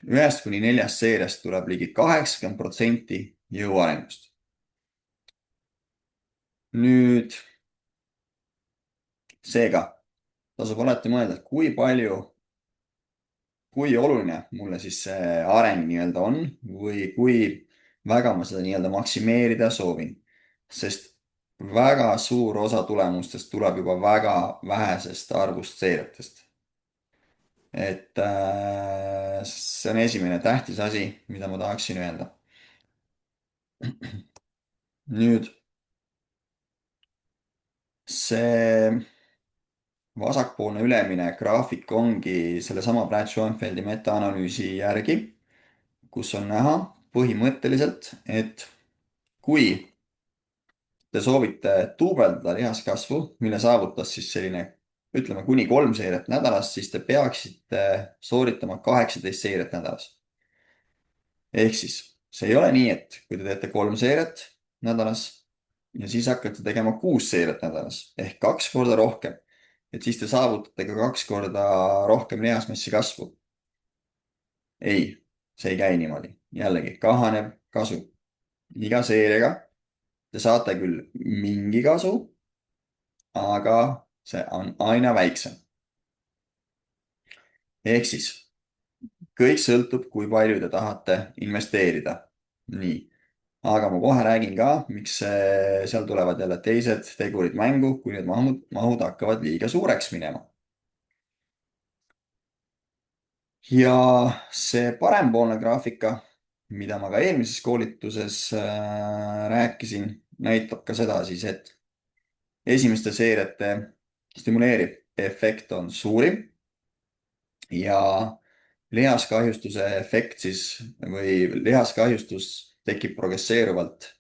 1-4 seeriast tuleb ligi 80% jõuarengust. nüüd seega tasub alati mõelda, et kui oluline mulle siis see areng nii-öelda on või kui väga ma seda nii-öelda maksimeerida soovin. sest väga suur osa tulemustest tuleb juba väga vähesest arvust seiretest. et see on esimene tähtis asi, mida ma tahaksin öelda. nüüd see vasakpoolne ülemine graafik ongi sellesama Brad Schoenfeldi metaanalüüsi järgi, kus on näha põhimõtteliselt, et kui te soovite duubeldada lihaskasvu, mille saavutas siis selline, ütleme kuni 3 seiret nädalas, siis te peaksite sooritama 18 seiret nädalas. ehk siis see ei ole nii, et kui te teete 3 seiret nädalas ja siis hakkate tegema 6 seiret nädalas ehk 2 korda rohkem, et siis te saavutate ka 2 korda rohkem lihasmassi kasvu. ei, see ei käi niimoodi. jällegi kahanev kasu. iga seeriaga te saate küll mingi kasu, aga see on aina väiksem. ehk siis kõik sõltub, kui palju te tahate investeerida. nii, aga ma kohe räägin ka, miks seal tulevad jälle teised tegurid mängu, kui need mahud hakkavad liiga suureks minema. ja see parempoolne graafika, mida ma ka eelmises koolituses rääkisin, näitab ka seda siis, et esimeste seeriate stimuleeriv efekt on suurim ja lihaskahjustuse efekt siis või lihaskahjustus tekib progresseeruvalt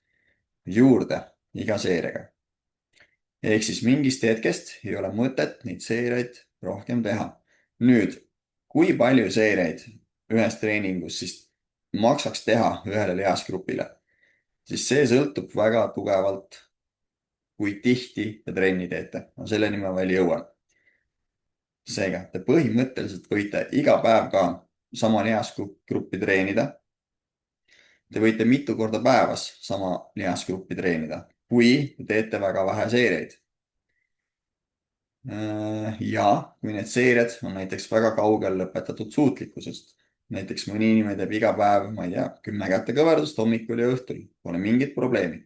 juurde iga seeriaga. ehk siis mingist hetkest ei ole mõtet neid seeriaid rohkem teha. nüüd, kui palju seeriaid ühes treeningus siis maksaks teha ühele lihasgrupile, siis see sõltub väga tugevalt, kui tihti te trenni teete. no selleni ma veel jõuan. seega, te põhimõtteliselt võite iga päev ka sama lihasgruppi treenida. Te võite mitu korda päevas sama lihasgruppi treenida, kui te teete väga vähe seeriaid. ja kui need seeriad on näiteks väga kaugel lõpetatud suutlikkusest, näiteks mõni inimene teeb iga päev, ma ei tea, 10 kätekõverdust hommikul ja õhtul, pole mingit probleemi.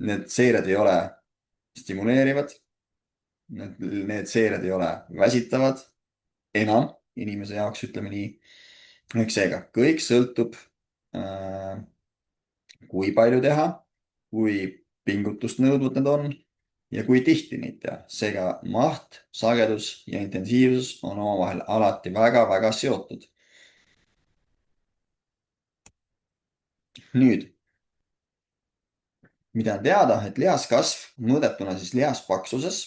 Need seeriad ei ole stimuleerivad. Need seeriad ei ole väsitavad enam inimese jaoks, ütleme nii. ehk seega kõik sõltub, kui palju teha, kui pingutust nõudvad need on ja kui tihti neid teha. seega maht, sagedus ja intensiivsus on omavahel alati väga-väga seotud. nüüd, mida on teada, et lihaskasv mõõdetuna siis lihaspaksuses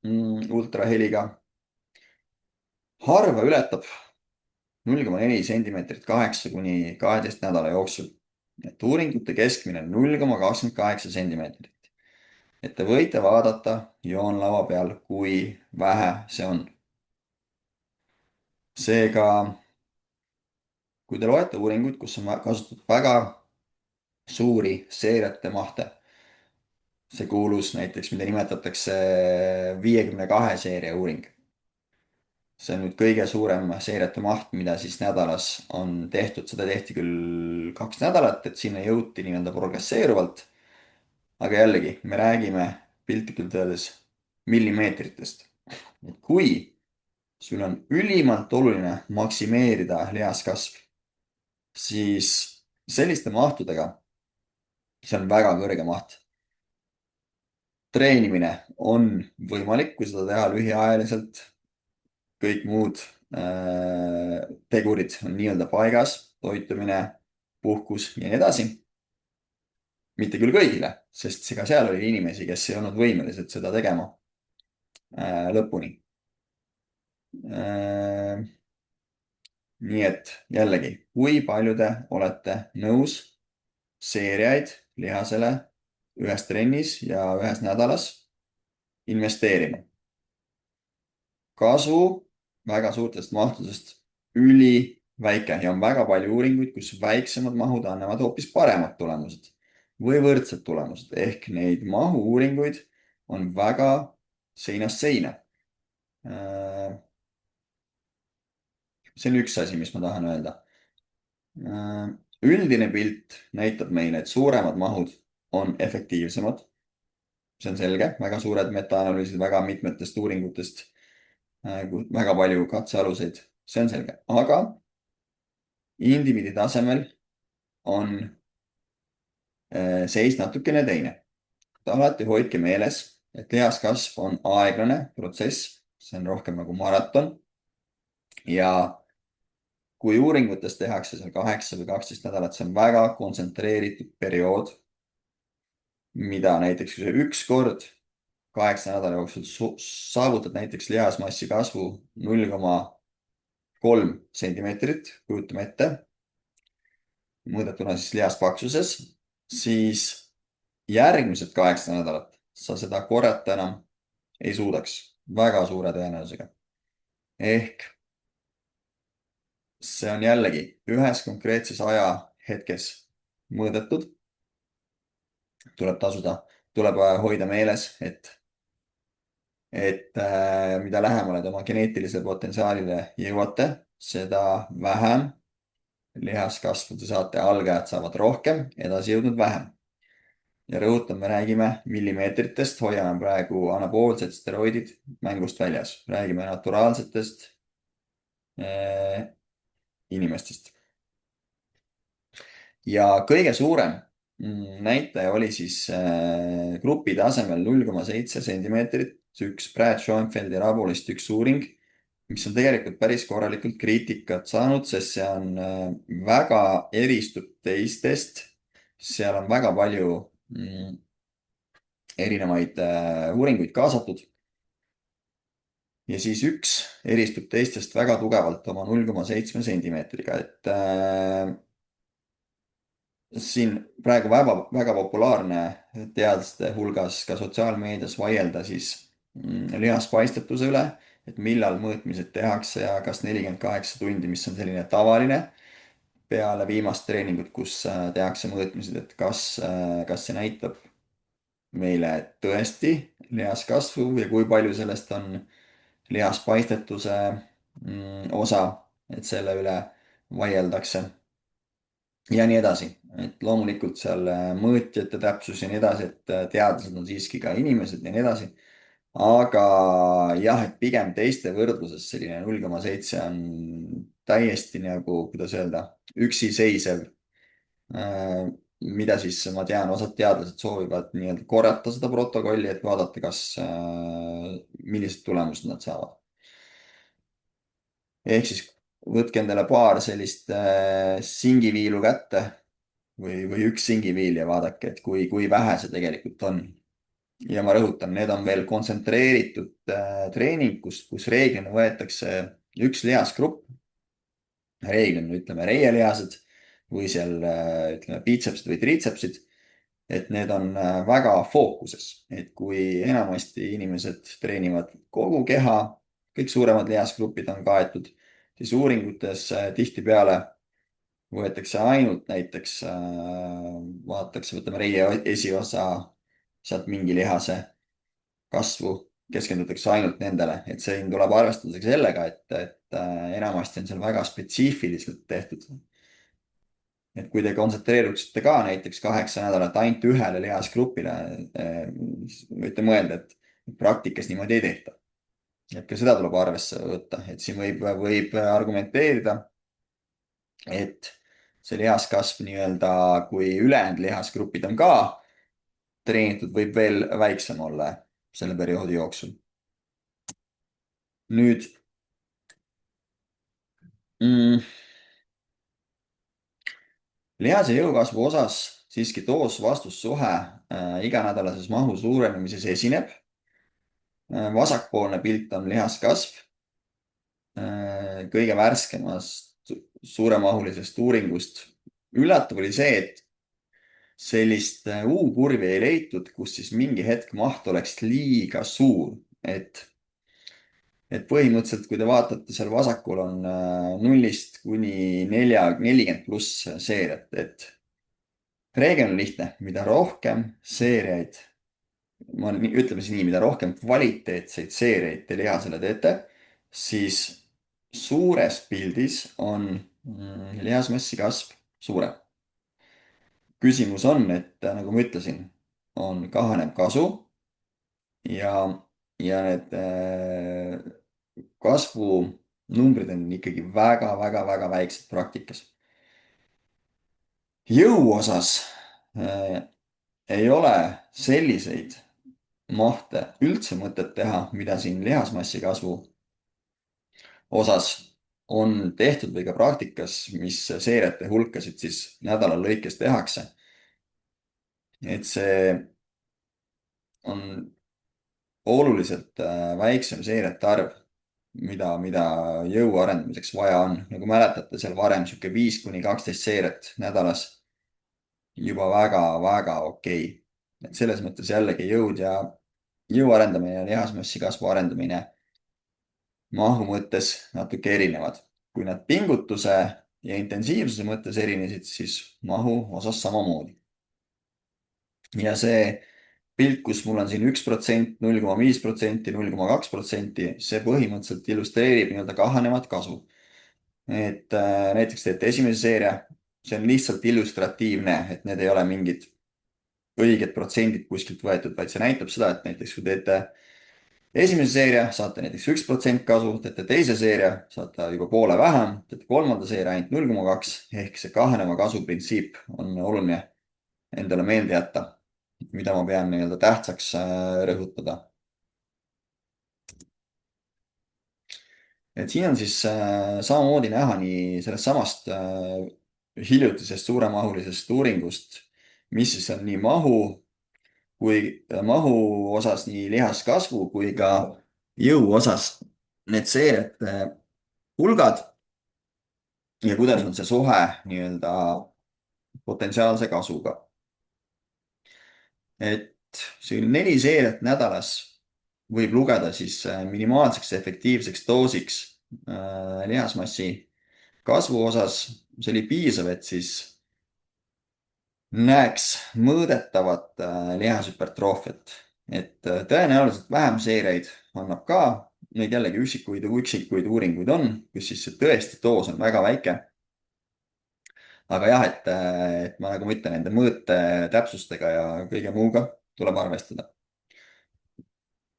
ultraheliga harva ületab 0,4 sentimeetrit 8 kuni 12 nädala jooksul. et uuringute keskmine on 0,28 sentimeetrit. et te võite vaadata joonlava peal, kui vähe see on. seega, kui te loete uuringuid, kus on kasutatud väga suuri seeriate mahte, see kuulus näiteks, mida nimetatakse 52 seeria uuring. see on nüüd kõige suurem seeriate maht, mida siis nädalas on tehtud, seda tehti küll 2 nädalat, et sinna jõuti nii-öelda progresseeruvalt. aga jällegi, me räägime piltlikult öeldes millimeetritest. kui sul on ülimalt oluline maksimeerida lihaskasv, siis selliste mahtudega, see on väga kõrge maht. Treenimine on võimalik, kui seda teha lühiajaliselt, kõik muud tegurid on nii-öelda paigas, toitumine, puhkus ja nii edasi. mitte küll kõigile, sest ka seal oli inimesi, kes ei olnud võimelised seda tegema lõpuni. Nii et jällegi, kui palju te olete nõus seeriaid lihasele ühes trennis ja ühes nädalas investeerima? Kasu väga suurtest mahtudest üliväike ja on väga palju uuringuid, kus väiksemad mahud annavad hoopis paremad tulemused või võrdsed tulemused, ehk neid mahu-uuringuid on väga seinast seina. See on üks asi, mis ma tahan öelda. Üldine pilt näitab meile, et suuremad mahud on efektiivsemad. See on selge, väga suured metaanalüüsid väga mitmetest uuringutest, väga palju katsealuseid, see on selge, aga indiviidi tasemel on seis natukene teine. alati hoidke meeles, et lihaskasv on aeglane protsess, see on rohkem nagu maraton. ja kui uuringutes tehakse seal 8 või 12 nädalat, see on väga kontsentreeritud periood, mida näiteks kui sa üks kord 8 nädala jooksul saavutad näiteks lihasmassi kasvu 0,3 sentimeetrit, kujutame ette, mõõdetuna siis lihaspaksuses, siis järgmised 8 nädalat sa seda korrata enam ei suudaks väga suure tõenäosusega. ehk see on jällegi ühes konkreetses ajahetkes mõõdetud. tuleb hoida meeles, et mida lähemale te oma geneetilisele potentsiaalile jõuate, seda vähem lihaskasvu te saate, algajad saavad rohkem, edasijõudnud vähem. ja rõhutan, me räägime millimeetritest, hoiame praegu anaboolsed steroidid mängust väljas, räägime naturaalsetest inimestest. ja kõige suurem näitaja oli siis grupi tasemel 0,7 sentimeetrit, üks Brad Schoenfeldi Rabulist üks uuring, mis on tegelikult päris korralikult kriitikat saanud, sest see on väga eristub teistest. seal on väga palju erinevaid uuringuid kaasatud. ja siis üks eristub teistest väga tugevalt oma 0,7 sentimeetriga, et siin praegu väga populaarne teadlaste hulgas ka sotsiaalmeedias vaielda siis lihaspaistetuse üle, et millal mõõtmised tehakse ja kas 48 tundi, mis on selline tavaline peale viimast treeningut, kus tehakse mõõtmised, et kas see näitab meile tõesti lihaskasvu ja kui palju sellest on lihaspaitetuse osa, et selle üle vaieldakse. ja nii edasi, et loomulikult seal mõõtjate täpsus ja nii edasi, et teadlased on siiski ka inimesed ja nii edasi. aga jah, et pigem teiste võrdluses selline 0,7 on täiesti nagu, kuidas öelda, üksiseisev. mida siis ma tean, osad teadlased soovivad nii-öelda korrata seda protokolli, et vaadata, millised tulemused nad saavad. ehk siis võtke endale paar sellist singiviilu kätte või üks singiviil ja vaadake, et kui vähe see tegelikult on. ja ma rõhutan, need on veel kontsentreeritud treening, kus reeglina võetakse üks lihasgrupp, reeglina ütleme reielihased või seal ütleme biitsepsid või triitsepsid, et need on väga fookuses, et kui enamasti inimesed treenivad kogu keha, kõik suuremad lihasgrupid on kaetud, siis uuringutes tihtipeale võetakse ainult näiteks, vaadatakse, võtame reie esiosa, sealt mingi lihase kasvu, keskendutakse ainult nendele, et siin tuleb arvestada sellega, et enamasti on seal väga spetsiifiliselt tehtud. et kui te kontsentreeruksite ka näiteks 8 nädalat ainult ühele lihasgrupile, võite mõelda, et praktikas niimoodi ei tehta. et ka seda tuleb arvesse võtta, et siin võib argumenteerida, et see lihaskasv nii-öelda, kui ülejäänud lihasgrupid on ka treenitud, võib veel väiksem olla selle perioodi jooksul. Nüüd mm, lihase jõukasvu osas siiski toos-vastussuhe iganädalases mahu suurenemises esineb. Vasakpoolne pilt on lihaskasv. Kõige värskemast suuremahulisest uuringust üllatav oli see, et sellist U-kurvi ei leitud, kus siis mingi hetk maht oleks liiga suur, et põhimõtteliselt, kui te vaatate, seal vasakul on 0-40+ seeriat, et reegel on lihtne, mida rohkem seeriaid, ütleme siis nii, mida rohkem kvaliteetseid seeriaid te lihasele teete, siis suures pildis on lihasmassi kasv suurem. Küsimus on, et nagu ma ütlesin, on kahanev kasu ja, ja need kasvunumbrid on ikkagi väga-väga-väga väiksed praktikas. Jõu osas ei ole selliseid mahte üldse mõtet teha, mida siin lihasmassi kasvu osas on tehtud või ka praktikas, mis seeriate hulkasid siis nädala lõikes tehakse. Et see on oluliselt väiksem seeriate arv, mida jõu arendamiseks vaja on. nagu mäletate, seal varem sihuke 5-12 seeriat nädalas juba väga-väga okei. et selles mõttes jällegi jõu arendamine ja lihasmassi kasvu arendamine mahu mõttes natuke erinevad. kui nad pingutuse ja intensiivsuse mõttes erinesid, siis mahu osas samamoodi. ja see pilt, kus mul on siin 1%, 0,5%, 0,2%, see põhimõtteliselt illustreerib nii-öelda kahanevat kasu. et näiteks teete esimese seeria, see on lihtsalt illustratiivne, et need ei ole mingid õiged protsendid kuskilt võetud, vaid see näitab seda, et näiteks kui teete esimese seeria, saate näiteks 1% kasu, teete teise seeria, saate juba poole vähem, teete kolmanda seeria ainult 0,2 ehk see kahaneva kasu printsiip on oluline endale meelde jätta, mida ma pean nii-öelda tähtsaks rõhutada. et siin on siis samamoodi näha nii sellest samast hiljutisest suuremahulisest uuringust, mis siis on nii mahu osas, nii lihaskasvu kui ka jõu osas need seeriate hulgad ja kuidas on see suhe nii-öelda potentsiaalse kasuga. et selline 4 seeriat nädalas võib lugeda siis minimaalseks efektiivseks doosiks lihasmassi kasvu osas. see oli piisav, et siis näeks mõõdetavat lihashüpertroofiat. et tõenäoliselt vähem seeriaid annab ka, neid jällegi üksikuid uuringuid on, kus siis see tõesti doos on väga väike. aga jah, et ma nagu ma ütlen, nende mõõtetäpsustega ja kõige muuga tuleb arvestada.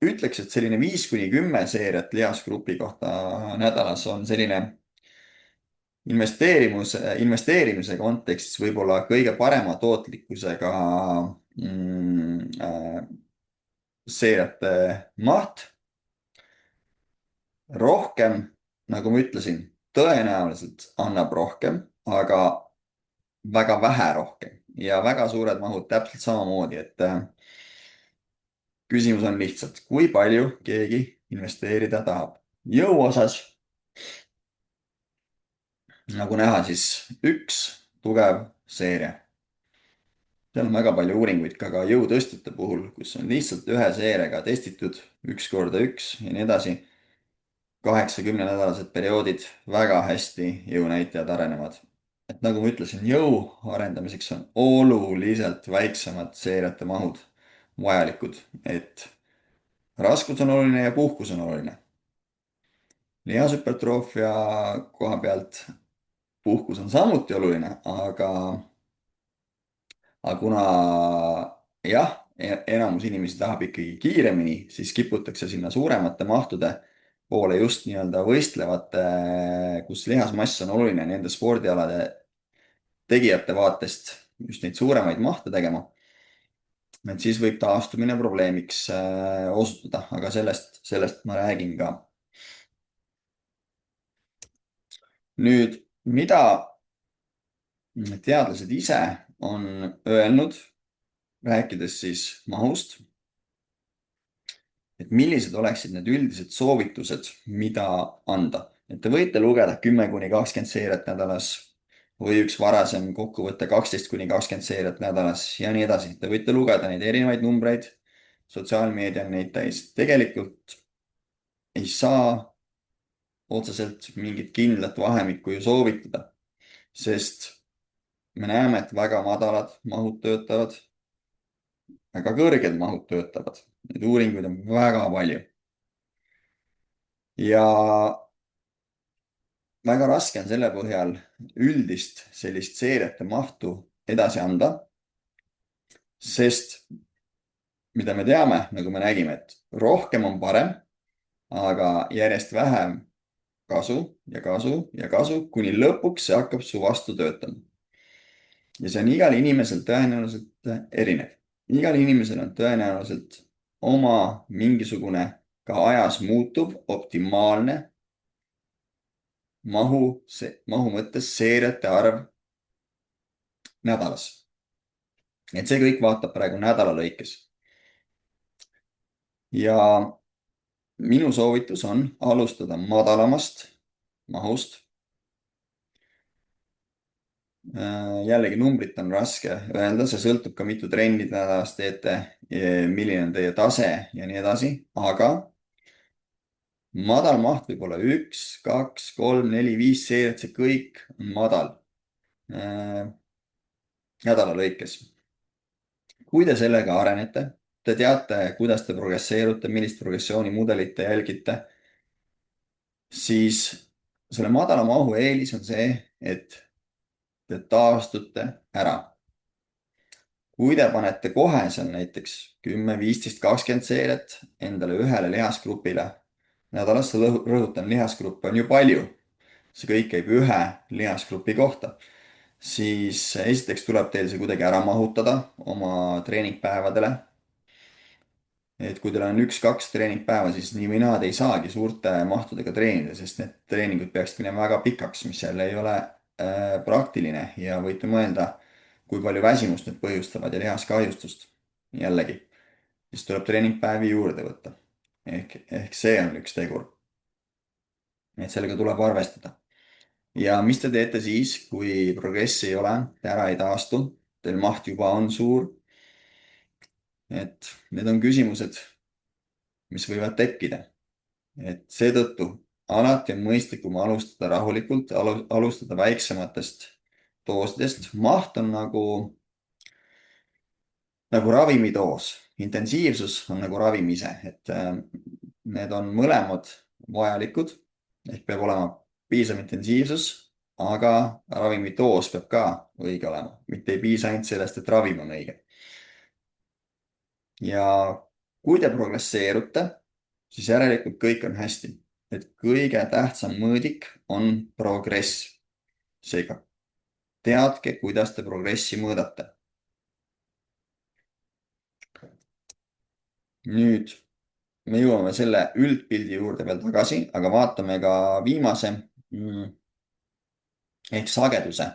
ütleks, et selline 5-10 seeriat lihasgrupi kohta nädalas on selline investeerimise kontekstis võib-olla kõige parema tootlikkusega seeriate maht. rohkem, nagu ma ütlesin, tõenäoliselt annab rohkem, aga väga vähe rohkem ja väga suured mahud täpselt samamoodi, et küsimus on lihtsalt, kui palju keegi investeerida tahab. jõu osas, nagu näha, siis üks tugev seeria. seal on väga palju uuringuid ka jõutõstjate puhul, kus on lihtsalt ühe seeriaga testitud 1x1 ja nii edasi. 8-10 nädalased perioodid, väga hästi jõunäitajad arenevad. et nagu ma ütlesin, jõu arendamiseks on oluliselt väiksemad seeriate mahud vajalikud, et raskus on oluline ja puhkus on oluline. lihashüpertroofia koha pealt puhkus on samuti oluline, aga kuna jah, enamus inimesi tahab ikkagi kiiremini, siis kiputakse sinna suuremate mahtude poole just nii-öelda võistlevate, kus lihasmass on oluline nende spordialade tegijate vaatest, just neid suuremaid mahte tegema, et siis võib taastumine probleemiks osutuda, aga sellest ma räägin ka. Nüüd, mida teadlased ise on öelnud, rääkides siis mahust, et millised oleksid need üldised soovitused, mida anda. Et te võite lugeda 10–20 seeriat nädalas või üks varasem kokkuvõte 12–20 seeriat nädalas ja nii edasi. Te võite lugeda neid erinevaid numbreid, sotsiaalmeedia on neid täis. Tegelikult ei saa otseselt mingit kindlat vahemikku ju soovitada, sest me näeme, et väga madalad mahud töötavad, väga kõrged mahud töötavad. Neid uuringuid on väga palju. Ja väga raske on selle põhjal üldist sellist seeriate mahtu edasi anda, sest mida me teame, nagu me nägime, et rohkem on parem, aga järjest vähem kasu ja kasu ja kasu, kuni lõpuks see hakkab su vastu töötama. Ja see on igal inimesel tõenäoliselt erinev. Igal inimesel on tõenäoliselt oma mingisugune ka ajas muutuv optimaalne mahu mõttes seeriate arv nädalas. Et see kõik vaatab praegu nädala lõikes. Ja minu soovitus on alustada madalamast mahust. Jällegi numbrit on raske öelda, see sõltub ka mitu trenni nädalas teete, milline on teie tase ja nii edasi, aga madal maht võib olla 1, 2, 3, 4, 5 seeriat, see kõik on madal nädala lõikes. Kui te sellega arenete, te teate, kuidas te progresseerute, millist progressioonimudelit te jälgite, siis selle madala mahu eelis on see, et te taastute ära. Kui te panete kohe seal näiteks 10, 15, 20 seeriat endale ühele lihasgrupile nädalas, rõhutan, lihasgruppe on ju palju, see kõik käib ühe lihasgrupi kohta, siis esiteks tuleb teil see kuidagi ära mahutada oma treeningpäevadele. Et kui teil on 1-2 treeningpäeva, siis nii või naa te ei saagi suurte mahtudega treenida, sest need treeningud peaksid minema väga pikaks, mis jälle ei ole praktiline ja võite mõelda, kui palju väsimust need põhjustavad ja lihaskahjustust jällegi. Siis tuleb treeningpäevi juurde võtta. Ehk see on üks tegur. Et sellega tuleb arvestada. Ja mis te teete siis, kui progressi ei ole, te ära ei taastu, teil maht juba on suur. Et need on küsimused, mis võivad tekkida. Et seetõttu alati on mõistlikum alustada rahulikult, alustada väiksematest doosidest. Maht on nagu ravimidoos. Intensiivsus on nagu ravim ise, et need on mõlemad vajalikud. Ehk peab olema piisav intensiivsus, aga ravimidoos peab ka õige olema. Mitte ei piisa ainult sellest, et ravim on õige. Ja kui te progresseerute, siis järelikult kõik on hästi. Et kõige tähtsam mõõdik on progress. Seega, teadke, kuidas te progressi mõõdate. Nüüd me jõuame selle üldpildi juurde veel tagasi, aga vaatame ka viimase ehk sageduse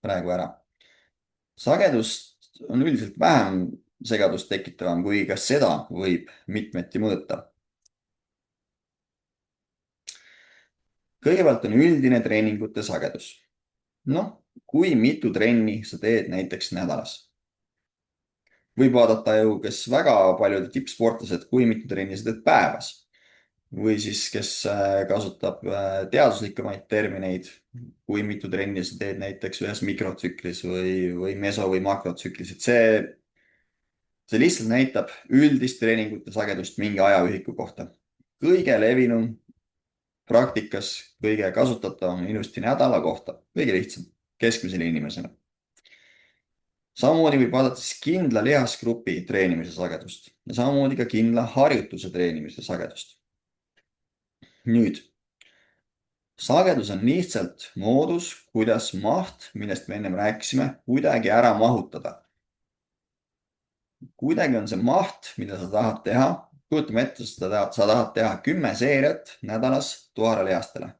praegu ära. Sagedust on üldiselt vähem segadust tekitavam, kui ka seda võib mitmeti mõõta. Kõigepealt on üldine treeningute sagedus. Noh, kui mitu trenni sa teed näiteks nädalas? Võib vaadata ju, kes väga paljud tippsportlased, kui mitu trenni sa teed päevas. Või siis, kes kasutab teaduslikumaid termineid, kui mitu trenni sa teed näiteks ühes mikrotsüklis või meso- või makrotsüklis. Et see lihtsalt näitab üldist treeningute sagedust mingi ajaühiku kohta. Kõige levinum praktikas, kõige kasutatavam ilusti nädala kohta, kõige lihtsam keskmisele inimesele. Samamoodi võib vaadata siis kindla lihasgrupi treenimise sagedust ja samamoodi ka kindla harjutuse treenimise sagedust. nüüd, sagedus on lihtsalt moodus, kuidas maht, millest me ennem rääkisime, kuidagi ära mahutada. kuidagi on see maht, mida sa tahad teha. kujutame ette, sa tahad teha 10 seeriat nädalas tuharalihastele.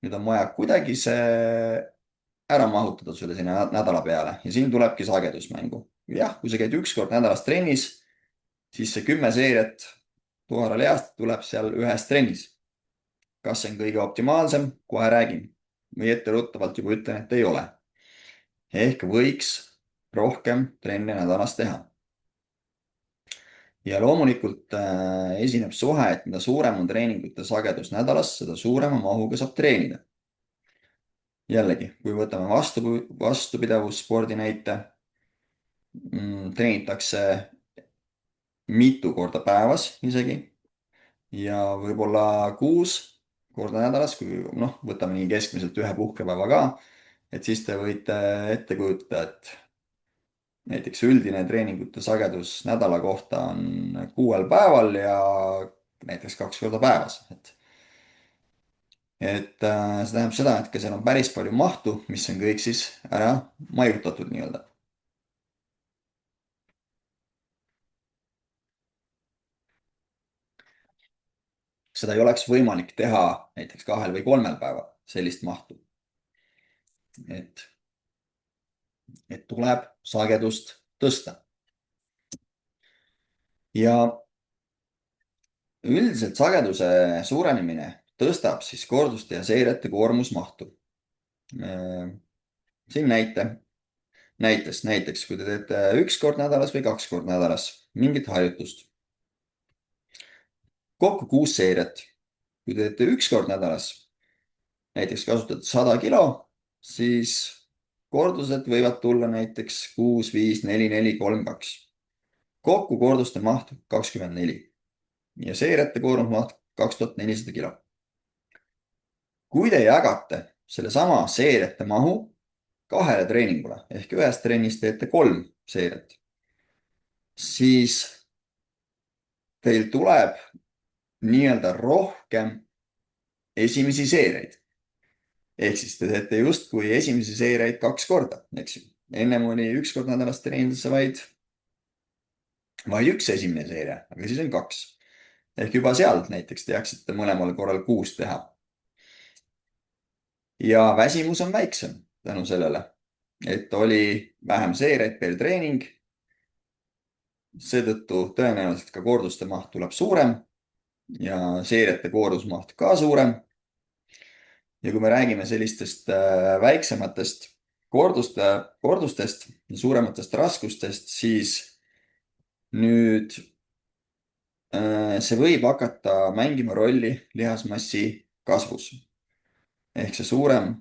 nüüd on vaja kuidagi see ära mahutada sulle sinna nädala peale ja siin tulebki sagedus mängu. jah, kui sa käid üks kord nädalas trennis, siis see 10 seeriat tuharalihast tuleb seal ühes trennis. kas see on kõige optimaalsem, kohe räägin. või etteruttavalt juba ütlen, et ei ole. ehk võiks rohkem trenne nädalas teha. ja loomulikult esineb suhe, et mida suurem on treeningute sagedus nädalas, seda suurema mahuga saab treenida. jällegi, kui võtame vastupidavusspordi näite, treenitakse mitu korda päevas isegi ja võib-olla 6 korda nädalas, kui noh, võtame nii keskmiselt ühe puhkepäeva ka, et siis te võite ette kujutada, et näiteks üldine treeningute sagedus nädala kohta on 6 päeval ja näiteks 2 korda päevas, see tähendab seda, et ka seal on päris palju mahtu, mis on kõik siis ära majutatud nii-öelda. seda ei oleks võimalik teha näiteks 2 või 3 päeval, sellist mahtu. et, et tuleb sagedust tõsta. ja üldiselt sageduse suurenemine tõstab siis korduste ja seirete koormusmahtu. siin näiteks, kui te teete 1 kord nädalas või 2 korda nädalas mingit harjutust, kokku 6 seeriat. kui te teete 1 kord nädalas, näiteks kasutate 100 kilo, siis kordused võivad tulla näiteks 6, 5, 4, 4, 3, 2. kokku korduste maht 24 ja seeriate koormusmaht 2400 kilo. kui te jagate sellesama seeriate mahu 2 treeningule ehk ühes trennis teete 3 seeriat, siis teil tuleb nii-öelda rohkem esimesi seeriaid. ehk siis te teete justkui esimesi seeriaid 2 korda, eks ju. ennem oli 1 kord nädalas treenides vaid 1 esimene seeria, aga siis on 2. ehk juba sealt näiteks teaksite mõlemal korral 6 teha. ja väsimus on väiksem tänu sellele, et oli vähem seeriaid per treening. seetõttu tõenäoliselt ka korduste maht tuleb suurem ja seeriate koormusmaht ka suurem. ja kui me räägime sellistest väiksematest kordustest ja suurematest raskustest, siis nüüd see võib hakata mängima rolli lihasmassi kasvus. ehk see suurem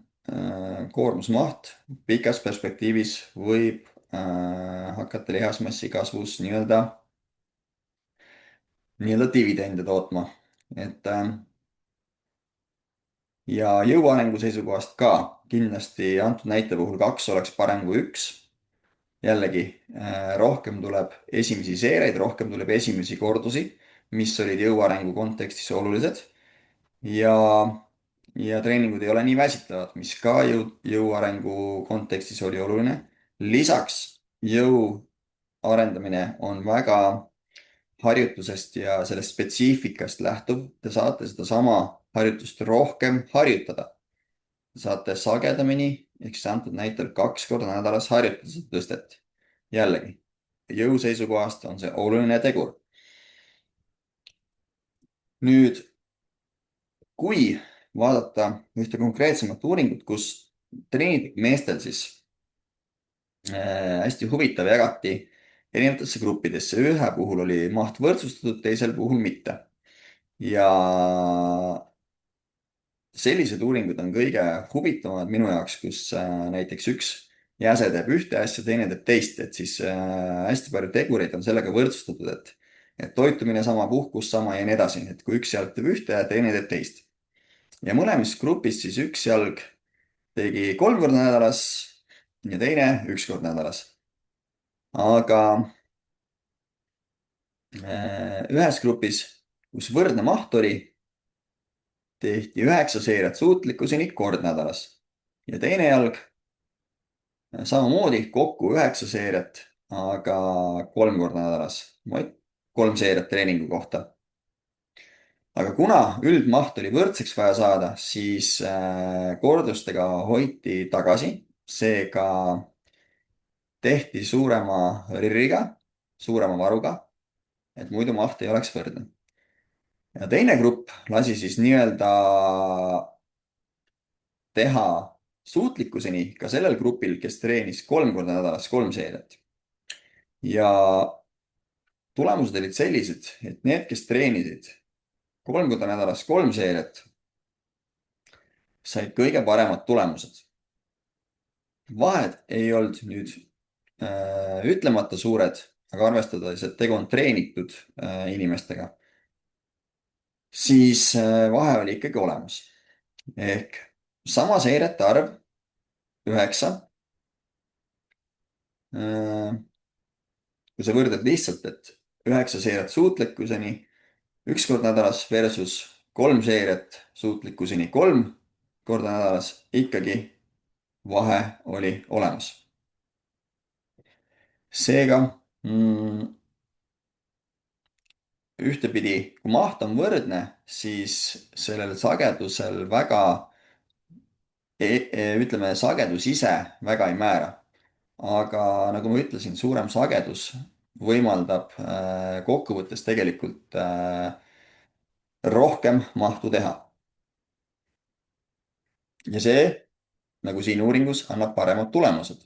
koormusmaht pikas perspektiivis võib hakata lihasmassi kasvus nii-öelda dividende tootma. ja jõuarengu seisukohast ka kindlasti antud näite puhul 2 oleks parem kui 1. jällegi rohkem tuleb esimesi seereid, rohkem tuleb esimesi kordusi, mis olid jõuarengu kontekstis olulised. ja treeningud ei ole nii väsitavad, mis ka jõuarengu kontekstis oli oluline. lisaks jõu arendamine on väga harjutusest ja sellest spetsiifikast lähtuv. Te saate sedasama harjutust rohkem harjutada. Te saate sagedamini, ehk siis antud näitel 2 korda nädalas harjutada seda tõstet. jällegi, jõu seisukohast on see oluline tegur. nüüd, kui vaadata ühte konkreetsemat uuringut, kus treenitud meestel siis hästi huvitav jagati erinevatesse gruppidesse. ühe puhul oli maht võrdsustatud, teisel puhul mitte. ja sellised uuringud on kõige huvitavamad minu jaoks, kus näiteks üks jäse teeb ühte asja, teine teeb teist, et siis hästi palju tegureid on sellega võrdsustatud, et toitumine sama, puhkus sama ja nii edasi, et kui üks jalg teeb ühte ja teine teeb teist. ja mõlemas grupis siis üks jalg tegi 3 korda nädalas ja teine 1 kord nädalas. aga ühes grupis, kus võrdne maht oli, tehti 9 seeriat suutlikkuseni kord nädalas. ja teine jalg samamoodi kokku 9 seeriat, aga 3 korda nädalas. 3 seeriat treeningu kohta. aga kuna üldmaht oli võrdseks vaja saada, siis kordustega hoiti tagasi, seega tehti suurema RIR-iga, suurema varuga, et muidu maht ei oleks võrdne. ja teine grupp lasi siis nii-öelda teha suutlikkuseni ka sellel grupil, kes treenis 3 korda nädalas 3 seeriat. ja tulemused olid sellised, et need, kes treenisid 3 korda nädalas 3 seeriat, said kõige paremad tulemused. vahed ei olnud nüüd ütlemata suured, aga arvestades, et tegu on treenitud inimestega, siis vahe oli ikkagi olemas. ehk sama seirete arv, 9. kui sa võrdled lihtsalt, et 9 seeriat suutlikkuseni 1 kord nädalas versus 3 seeriat suutlikkuseni 3 korda nädalas, ikkagi vahe oli olemas. seega ühtepidi, kui maht on võrdne, siis sellel sagedusel väga, ütleme, sagedus ise väga ei määra. aga nagu ma ütlesin, suurem sagedus võimaldab kokkuvõttes tegelikult rohkem mahtu teha. ja see, nagu siin uuringus, annab paremad tulemused.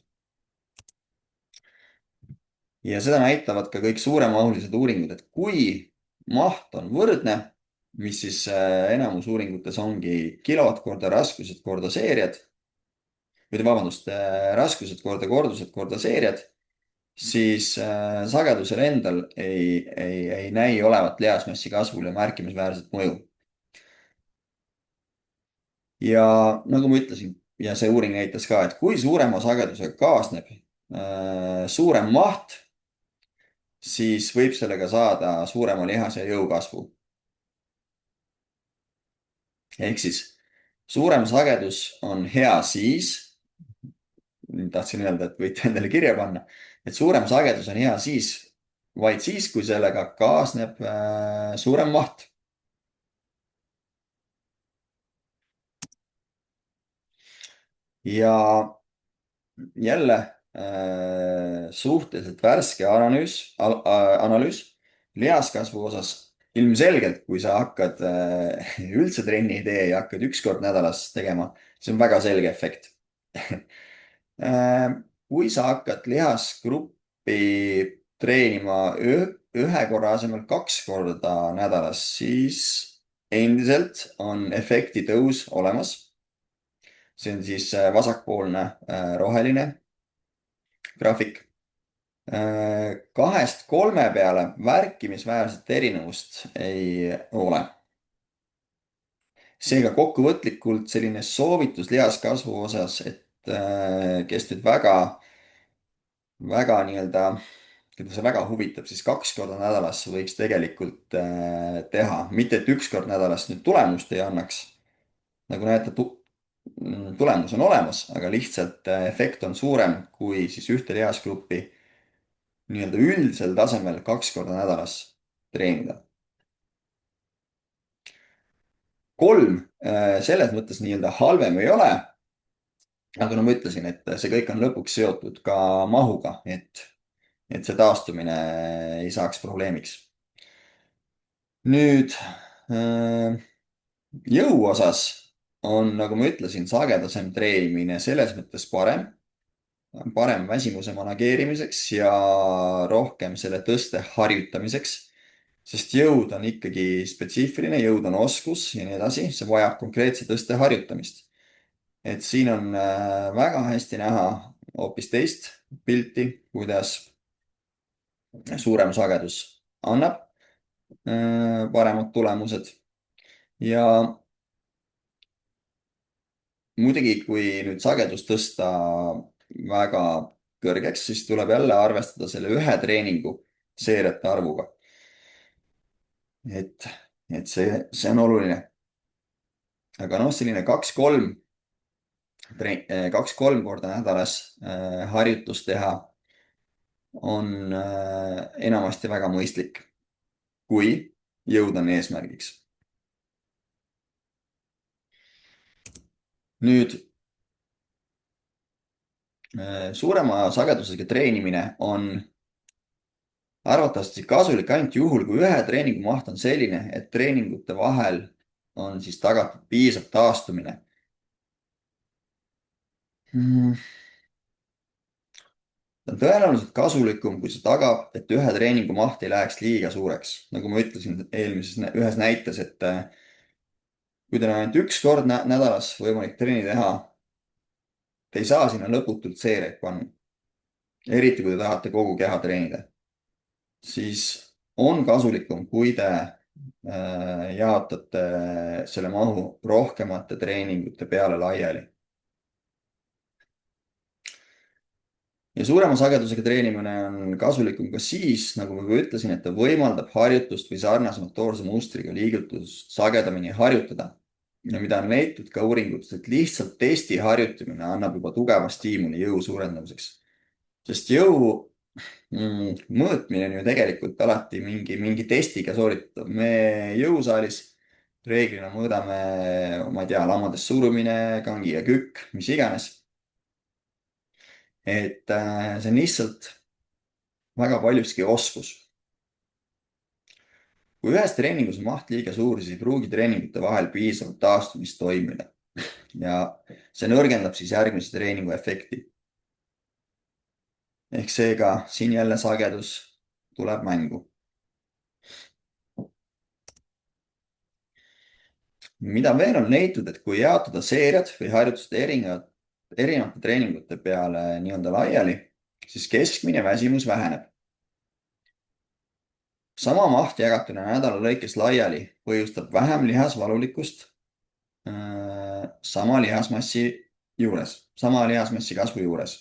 ja seda näitavad ka kõik suuremahulised uuringud, et kui maht on võrdne, mis siis enamus uuringutes ongi kilovatt korda raskused korda seeriad, või vabandust, raskused korda kordused korda seeriad, siis sagedusel endal ei näi olevat lihasmassi kasvule märkimisväärset mõju. ja nagu ma ütlesin, ja see uuring näitas ka, et kui suurema sagedusega kaasneb suurem maht, siis võib sellega saada suurema lihas- ja jõukasvu. ehk siis suurem sagedus on hea siis, tahtsin öelda, et võite endale kirja panna, et suurem sagedus on hea siis, vaid siis, kui sellega kaasneb suurem maht. ja jälle suhteliselt värske analüüs lihaskasvu osas. ilmselgelt, kui sa hakkad üldse trenni ei tee ja hakkad 1 kord nädalas tegema, siis on väga selge efekt. kui sa hakkad lihasgruppi treenima 1 korra asemel 2 korda nädalas, siis endiselt on efekti tõus olemas. see on siis vasakpoolne roheline graafik. 2-3 peale märkimisväärset erinevust ei ole. seega kokkuvõtlikult selline soovitus lihaskasvu osas, et kes nüüd väga nii-öelda, keda see väga huvitab, siis 2 korda nädalas võiks tegelikult teha, mitte et 1 kord nädalas nüüd tulemust ei annaks. nagu näete, tulemus on olemas, aga lihtsalt efekt on suurem, kui siis ühte lihasgruppi nii-öelda üldisel tasemel 2 korda nädalas treenida. 3 selles mõttes nii-öelda halvem ei ole. aga no ma ütlesin, et see kõik on lõpuks seotud ka mahuga, et see taastumine ei saaks probleemiks. nüüd jõu osas on, nagu ma ütlesin, sagedasem treenimine selles mõttes parem väsimuse manageerimiseks ja rohkem selle tõste harjutamiseks, sest jõud on ikkagi spetsiifiline, jõud on oskus ja nii edasi, see vajab konkreetse tõste harjutamist. et siin on väga hästi näha hoopis teist pilti, kuidas suurem sagedus annab paremad tulemused. ja muidugi, kui nüüd sagedust tõsta väga kõrgeks, siis tuleb jälle arvestada selle ühe treeningu seeriate arvuga. et see on oluline. aga noh, selline kaks-kolm korda nädalas harjutust teha on enamasti väga mõistlik, kui jõud on eesmärgiks. Nüüd suurema sagedusega treenimine on arvatavasti kasulik ainult juhul, kui ühe treeningu maht on selline, et treeningute vahel on siis tagatud piisav taastumine. Ta on tõenäoliselt kasulikum, kui see tagab, et ühe treeningu maht ei läheks liiga suureks. nagu ma ütlesin ühes näites, et kui teil on ainult üks kord nädalas võimalik trenni teha, te ei saa sinna lõputult seeriaid panna. Eriti kui te tahate kogu keha treenida, siis on kasulikum, kui te jaotate selle mahu rohkemate treeningute peale laiali. Ja suurema sagedusega treenimine on kasulikum ka siis, nagu ma juba ütlesin, et ta võimaldab harjutust või sarnase motoorse mustriga liigutust sagedamini harjutada. Ja mida on leitud ka uuringutes, et lihtsalt testi harjutamine annab juba tugeva stiimuli jõu suurendamiseks. Sest jõu mõõtmine on ju tegelikult alati mingi testiga sooritav. Me jõusaalis reeglina mõõdame, ma ei tea, lamades surumine, kangiga kükk, mis iganes. Et see on lihtsalt väga paljuski oskus. Kui ühes treeningus on maht liiga suur, siis ei pruugi treeningute vahel piisavalt taastumist toimida. Ja see nõrgendab siis järgmise treeningu efekti. Ehk seega siin jälle sagedus tuleb mängu. Mida veel on leitud, et kui jaotada seeriad või harjutuste erinevate treeningute peale nii-öelda laiali, siis keskmine väsimus väheneb. Sama maht jagatuna nädala lõikes laiali põhjustab vähem lihasvalulikkust sama lihasmassi kasvu juures.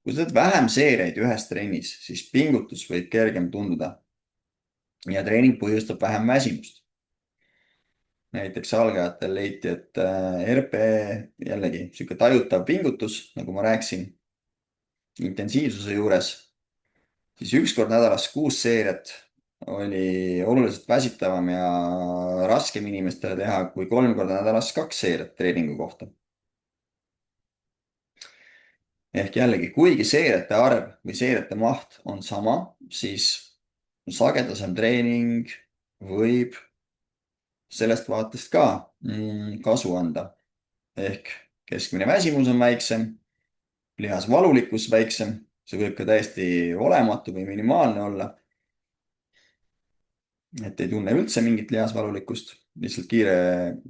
Kui sa teed vähem seeriaid ühes trennis, siis pingutus võib kergem tunduda ja treening põhjustab vähem väsimust. Näiteks algajatel leiti, et RPE jällegi sihuke tajutav pingutus, nagu ma rääkisin, intensiivsuse juures, siis üks kord nädalas 6 seeriat oli oluliselt väsitavam ja raskem inimestele teha kui 3 korda nädalas 2 seeriat treeningu kohta. Ehk jällegi, kuigi seeriate arv või seeriate maht on sama, siis sagedasem treening võib sellest vaatest ka kasu anda. Ehk keskmine väsimus on väiksem, lihasvalulikkus väiksem, see võib ka täiesti olematu või minimaalne olla. Et ei tunne üldse mingit lihasvalulikkust, lihtsalt kiire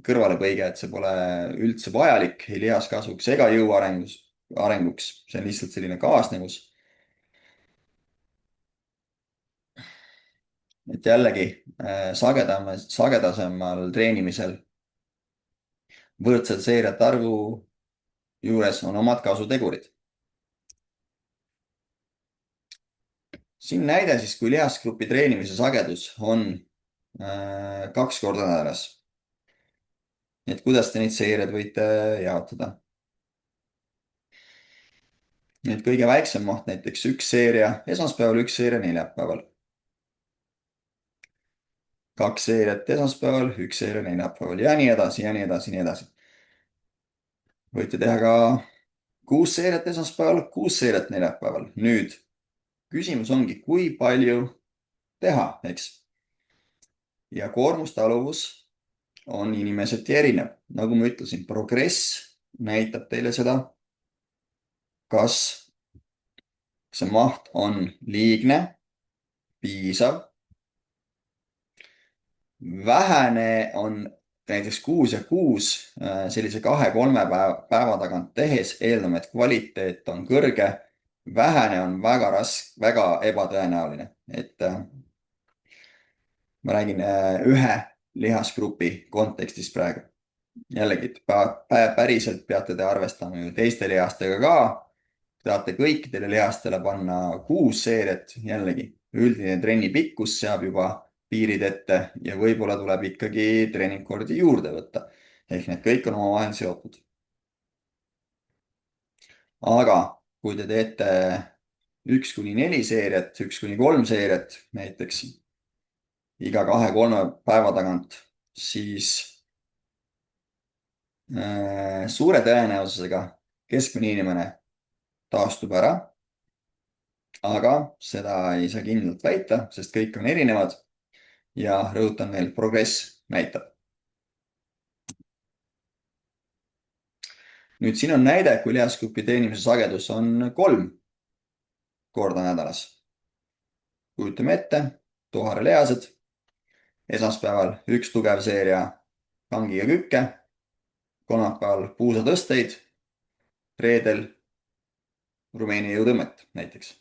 kõrvalepõige, et see pole üldse vajalik ei lihaskasvuks ega jõu arenguks. See on lihtsalt selline kaasnevus. Et jällegi sagedasemal treenimisel võrdsed seeriate arvu juures on omad kasutegurid. Siin näide siis, kui lihasgrupi treenimise sagedus on 2 korda nädalas. Et kuidas te neid seeriaid võite jaotada? Nüüd kõige väiksem maht näiteks 1 seeria esmaspäeval, 1 seeria neljapäeval. 2 seeriat esmaspäeval, 1 seeria neljapäeval ja nii edasi ja nii edasi ja nii edasi. Võite teha ka 6 seeriat esmaspäeval, 6 seeriat neljapäeval. Nüüd küsimus ongi, kui palju teha, eks? Ja koormustaluvus on inimeseti erinev. Nagu ma ütlesin, progress näitab teile seda, kas see maht on liigne, piisav, vähene on näiteks 6 ja 6 sellise 2-3 päeva tagant tehes, eeldame, et kvaliteet on kõrge, vähene on väga raske, väga ebatõenäoline, et ma räägin ühe lihasgrupi kontekstis praegu. Jällegi, päriselt peate te arvestama ju teiste lihastega ka. Tahate kõikidele lihastele panna 6 seeriat, jällegi üldine trenni pikkus seab juba piirid ette ja võib-olla tuleb ikkagi treeningkordi juurde võtta. ehk need kõik on omavahel seotud. aga kui te teete 1 kuni 4 seeriat, 1 kuni 3 seeriat näiteks iga 2-3 päeva tagant, siis suure tõenäosusega keskmine inimene taastub ära, aga seda ei saa kindlalt väita, sest kõik on erinevad ja rõhutan veel, progress näitab. nüüd siin on näide, kui lihasgrupi teenimise sagedus on 3 korda nädalas. kujutame ette, tuharelihased, esmaspäeval 1 tugev seeria kangiga kükke, kolmapäeval puusatõsteid, reedel Rumeenia jõutõmmet näiteks.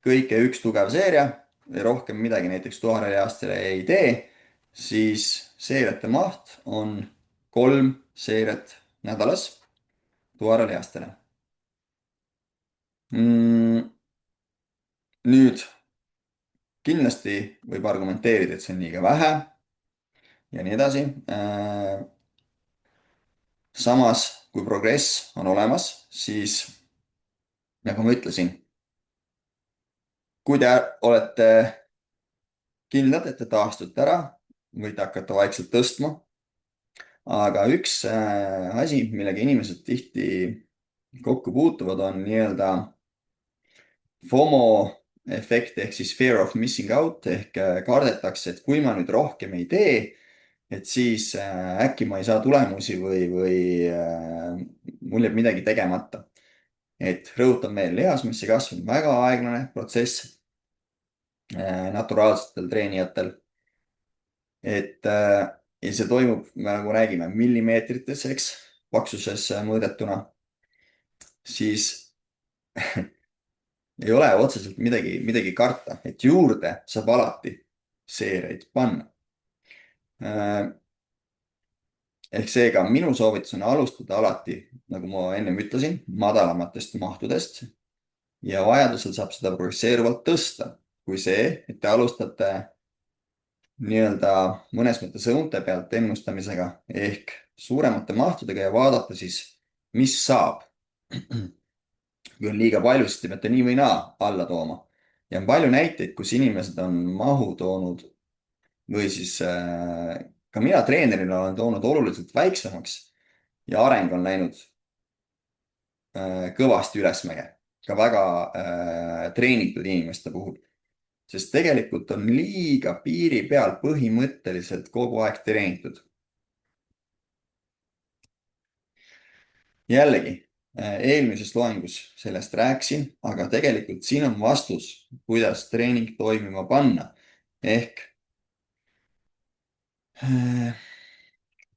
kõike 1 tugev seeria ja rohkem midagi näiteks tuharelihastele ei tee, siis seeriate maht on 3 seeriat nädalas tuharelihastele. Nüüd kindlasti võib argumenteerida, et see on liiga vähe ja nii edasi. samas, kui progress on olemas, siis nagu ma ütlesin, kui te olete kindlad, et te taastute ära, võite hakata vaikselt tõstma. aga üks asi, millega inimesed tihti kokku puutuvad, on nii-öelda FOMO efekt ehk siis fear of missing out ehk kardetakse, et kui ma nüüd rohkem ei tee, et siis äkki ma ei saa tulemusi või mul jääb midagi tegemata. et rõhutan veel, lihasmassi kasv on väga aeglane protsess naturaalsetel treenijatel. ja see toimub, nagu räägime, millimeetrites, eks, paksuses mõõdetuna, siis ei ole otseselt midagi karta, et juurde saab alati seeriaid panna. ehk seega minu soovitus on alustada alati, nagu ma ennem ütlesin, madalamatest mahtudest ja vajadusel saab seda progresseeruvalt tõsta, kui see, et te alustate nii-öelda mõnes mõttes õunte pealt ennustamisega ehk suuremate mahtudega ja vaadata siis, mis saab. kui on liiga palju, siis te peate nii või naa alla tooma. ja on palju näiteid, kus inimesed on mahu toonud või siis ka mina treenerina olen toonud oluliselt väiksemaks ja areng on läinud kõvasti ülesmäge, ka väga treenitud inimeste puhul. sest tegelikult on liiga piiri peal põhimõtteliselt kogu aeg treenitud. jällegi, eelmises loengus sellest rääkisin, aga tegelikult siin on vastus, kuidas treening toimima panna. ehk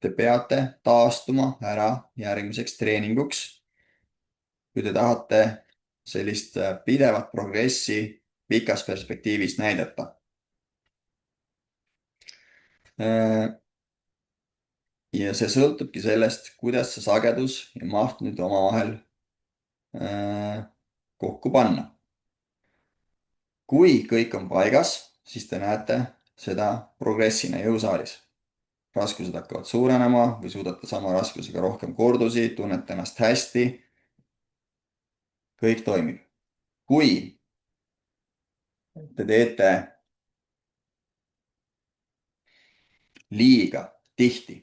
te peate taastuma ära järgmiseks treeninguks, kui te tahate sellist pidevat progressi pikas perspektiivis näidata. ja see sõltubki sellest, kuidas see sagedus ja maht nüüd omavahel kokku panna. kui kõik on paigas, siis te näete seda progressina jõusaalis. raskused hakkavad suurenema või suudate sama raskusega rohkem kordusi, tunnete ennast hästi. kõik toimib. kui te teete liiga tihti,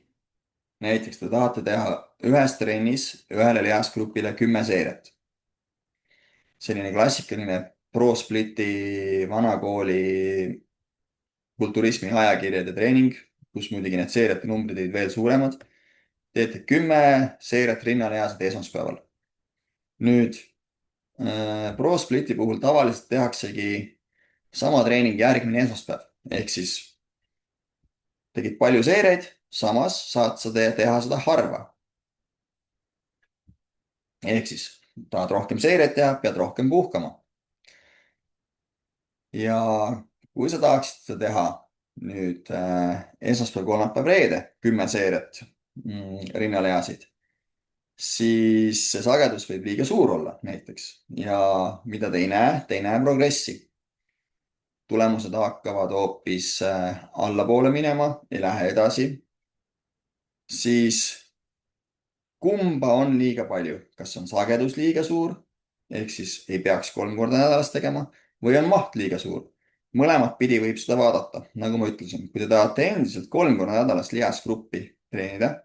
näiteks te tahate teha ühes trennis ühele lihasgrupile 10 seeriat. selline klassikaline pro-spliti vanakooli kulturismi ajakirjade treening, kus muidugi need seeriate numbrid olid veel suuremad. teete 10 seeriat rinnalihased esmaspäeval. nüüd pro-spliti puhul tavaliselt tehaksegi sama treening järgmine esmaspäev, ehk siis tegid palju seeriaid, samas saad sa teha seda harva. ehk siis tahad rohkem seeriaid teha, pead rohkem puhkama. ja kui sa tahaksid seda teha nüüd esmaspäev, kolmapäev, reede 10 seeriat rinnalihaseid, siis see sagedus võib liiga suur olla näiteks ja mida te ei näe progressi. tulemused hakkavad hoopis allapoole minema, ei lähe edasi, siis kumba on liiga palju, kas on sagedus liiga suur, ehk siis ei peaks 3 korda nädalas tegema, või on maht liiga suur. mõlemat pidi võib seda vaadata, nagu ma ütlesin, kui te tahate endiselt 3 korda nädalas lihasgruppi treenida,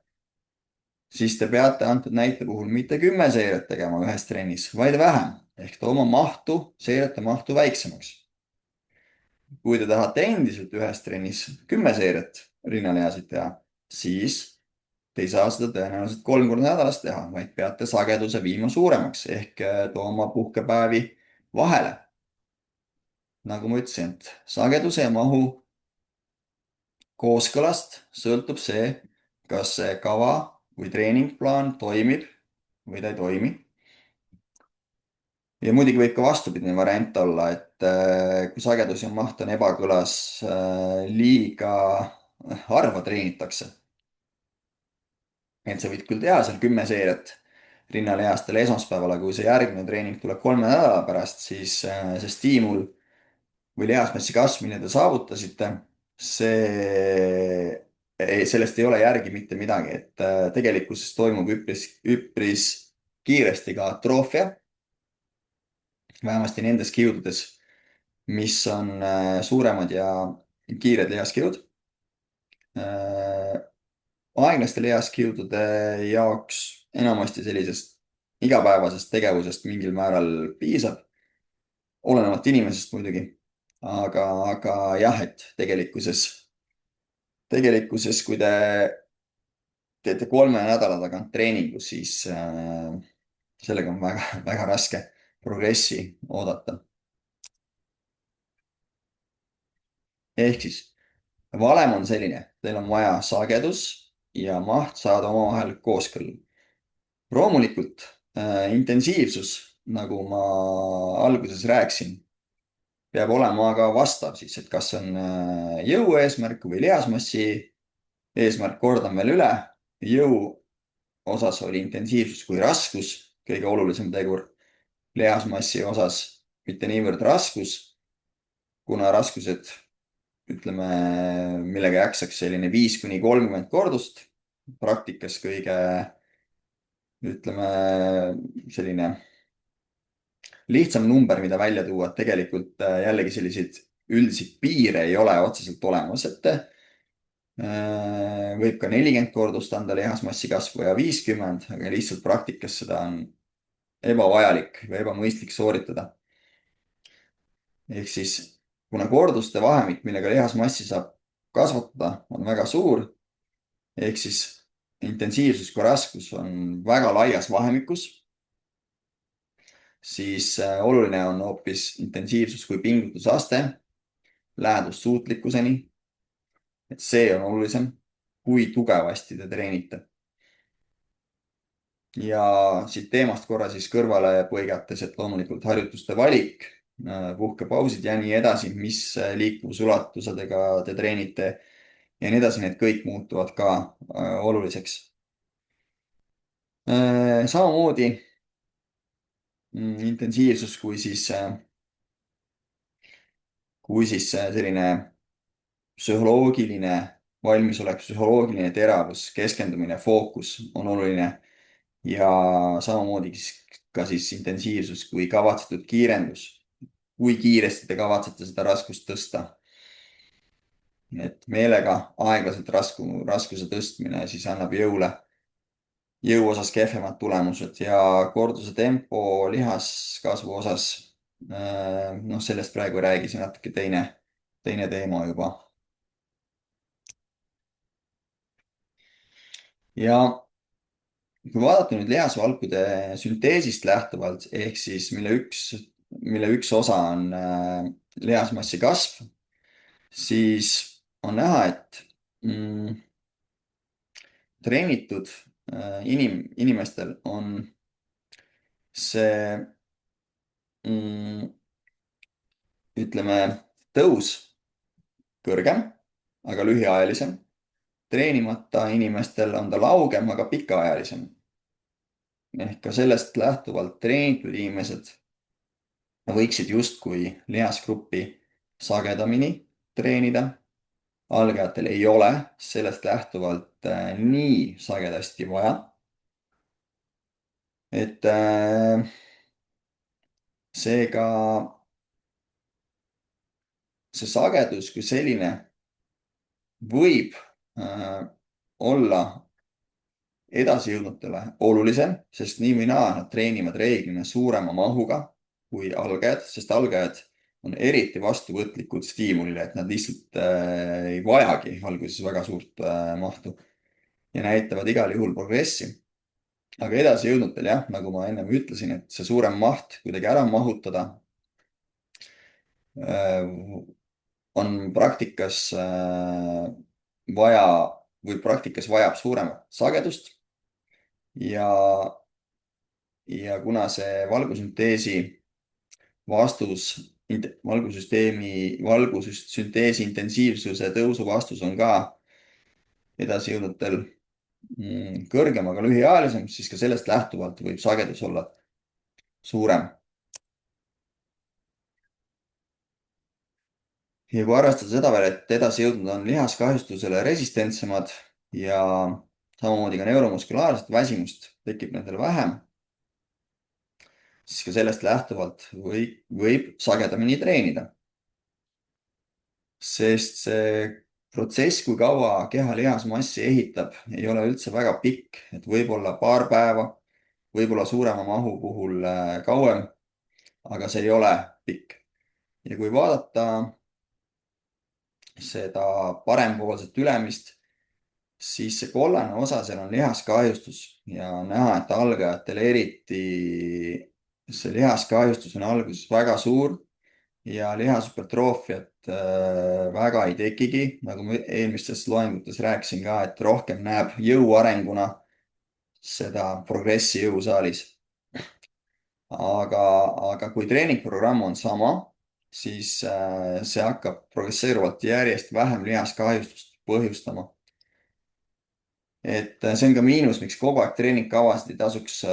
siis te peate antud näite puhul mitte 10 seiret tegema ühes trennis, vaid vähem ehk tooma mahtu, seirete mahtu väiksemaks. kui te tahate endiselt ühes trennis 10 seiret rinnalihasid teha, siis te ei saa seda tõenäoliselt 3 korda nädalas teha, vaid peate sageduse viima suuremaks ehk tooma puhkepäevi vahele. nagu ma ütlesin, et sageduse ja mahu kooskõlast sõltub see, kas see kava või treeningplaan toimib või ta ei toimi. ja muidugi võib ka vastupidine variant olla, et kui sagedus ja maht on ebakõlas, liiga harva treenitakse. et sa võid küll teha seal 10 seiret rinnalihastel esmaspäeval, aga kui see järgmine treening tuleb 3 nädala pärast, siis see stiimul või lihasmassi kasv, mille te saavutasite, sellest ei ole järgi mitte midagi, et tegelikkuses toimub üpris kiiresti ka atroofia, vähemasti nendes kiududes, mis on suuremad ja kiired lihaskihud. aeglaste lihaskiudude jaoks enamasti sellisest igapäevasest tegevusest mingil määral piisab, olenevalt inimesest muidugi. aga jah, et tegelikkuses, kui te teete 3 nädala tagant treeningu, siis sellega on väga raske progressi oodata. ehk siis valem on selline, teil on vaja sagedus ja maht saada omavahel kooskõlla. loomulikult intensiivsus, nagu ma alguses rääkisin, peab olema ka vastav siis, et kas on jõu eesmärk või lihasmassi eesmärk, kordan veel üle. jõu osas oli intensiivsus kui raskus kõige olulisem tegur. lihasmassi osas mitte niivõrd raskus, kuna raskused, ütleme, millega jaksaks selline 5–30 kordust. praktikas kõige, ütleme, selline lihtsam number, mida välja tuua, et tegelikult jällegi selliseid üldisi piire ei ole otseselt olemas, et võib ka 40 kordust anda lihasmassi kasvu ja 50, aga lihtsalt praktikas seda on ebavajalik või ebamõistlik sooritada. ehk siis, kuna korduste vahemik, millega lihasmassi saab kasvatada, on väga suur, ehk siis intensiivsus kui raskus on väga laias vahemikus, siis oluline on hoopis intensiivsus kui pingutusaste, lähedus suutlikkuseni. et see on olulisem, kui tugevasti te treenite. ja siit teemast korra siis kõrvale põigates, et loomulikult harjutuste valik, puhkepausid ja nii edasi, mis liikuvusulatusega te treenite ja nii edasi, need kõik muutuvad ka oluliseks. samamoodi intensiivsus kui siis selline psühholoogiline valmisolek, psühholoogiline teravus, keskendumine, fookus on oluline. ja samamoodi ka siis intensiivsus kui kavatsetud kiirendus. kui kiiresti te kavatsete seda raskust tõsta. et meelega aeglaselt raskuse tõstmine siis annab jõu osas kehvemad tulemused ja korduse tempo lihaskasvu osas, noh, sellest praegu ei räägi, see on natuke teine teema juba. ja kui vaadata nüüd lihasvalkude sünteesist lähtuvalt, ehk siis mille üks osa on lihasmassi kasv, siis on näha, et treenitud inimestel on see, ütleme, tõus kõrgem, aga lühiajalisem. treenimata inimestel on ta laugem, aga pikaajalisem. ehk ka sellest lähtuvalt treenitud inimesed võiksid justkui lihasgruppi sagedamini treenida, algajatel ei ole sellest lähtuvalt nii sagedasti vaja. et seega see sagedus kui selline võib olla edasijõudnutele olulisem, sest nii või naa nad treenivad reeglina suurema mahuga kui algajad, sest algajad on eriti vastuvõtlikud stiimulile, et nad lihtsalt ei vajagi alguses väga suurt mahtu ja näitavad igal juhul progressi. aga edasijõudnutel jah, nagu ma ennem ütlesin, et see suurem maht kuidagi ära mahutada äh, on praktikas vaja või praktikas vajab suuremat sagedust ja kuna see valgusünteesi vastus, valgusünteesi intensiivsuse tõusu vastus on ka edasijõudnutel kõrgem, aga lühiajalisem, siis ka sellest lähtuvalt võib sagedus olla suurem. ja kui arvestada seda veel, et edasijõudnud on lihaskahjustusele resistentsemad ja samamoodi ka neuromuskulaarset väsimust tekib nendel vähem, siis ka sellest lähtuvalt võib sagedamini treenida. sest see protsess, kui kaua keha lihasmassi ehitab, ei ole üldse väga pikk, et võib-olla paar päeva, võib-olla suurema mahu puhul kauem, aga see ei ole pikk. ja kui vaadata seda parempoolset ülemist, siis see kollane osa seal on lihaskahjustus ja on näha, et algajatel eriti see lihaskahjustus on alguses väga suur ja lihashüpertroofiat väga ei tekigi, nagu ma eelmistes loengutes rääkisin ka, et rohkem näeb jõuarenguna seda progressi jõusaalis. aga kui treeningprogramm on sama, siis see hakkab progresseeruvalt järjest vähem lihaskahjustust põhjustama. et see on ka miinus, miks kogu aeg treeningkavasid ei tasuks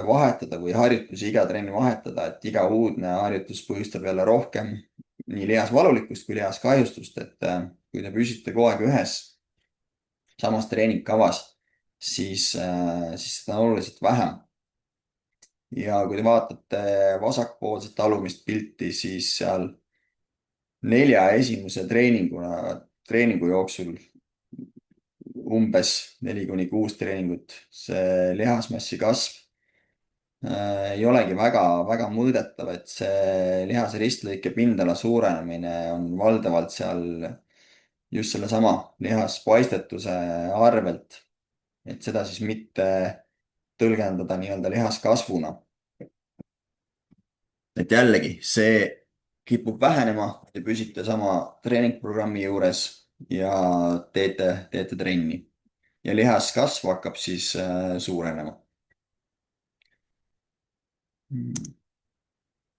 vahetada või harjutusi iga trenni vahetada, et iga uudne harjutus põhjustab jälle rohkem nii lihasvalulikkust kui lihaskahjustust, et kui te püsite kogu aeg ühes samas treeningkavas, siis seda on oluliselt vähem. ja kui te vaatate vasakpoolset alumist pilti, siis seal 4 esimese treeningu jooksul umbes 4 kuni 6 treeningut, see lihasmassi kasv ei olegi väga mõõdetav, et see lihase ristlõike pindala suurenemine on valdavalt seal just sellesama lihaspaistetuse arvelt, et seda siis mitte tõlgendada nii-öelda lihaskasvuna. et jällegi, see kipub vähenema, te püsite sama treeningprogrammi juures ja teete trenni ja lihaskasv hakkab siis suurenema.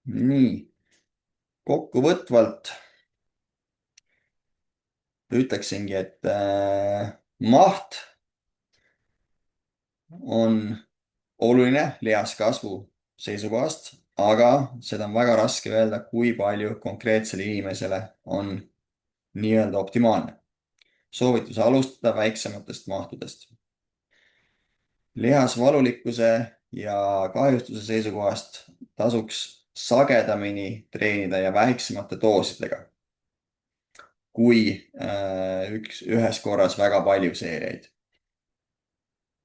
nii, kokkuvõtvalt ütleksingi, et maht on oluline lihaskasvu seisukohast, aga seda on väga raske öelda, kui palju konkreetsele inimesele on nii-öelda optimaalne. soovitus alustada väiksematest mahtudest. lihasvalulikkuse ja kahjustuse seisukohast tasuks sagedamini treenida ja väiksemate doosidega, kui ühes korras väga palju seeriaid.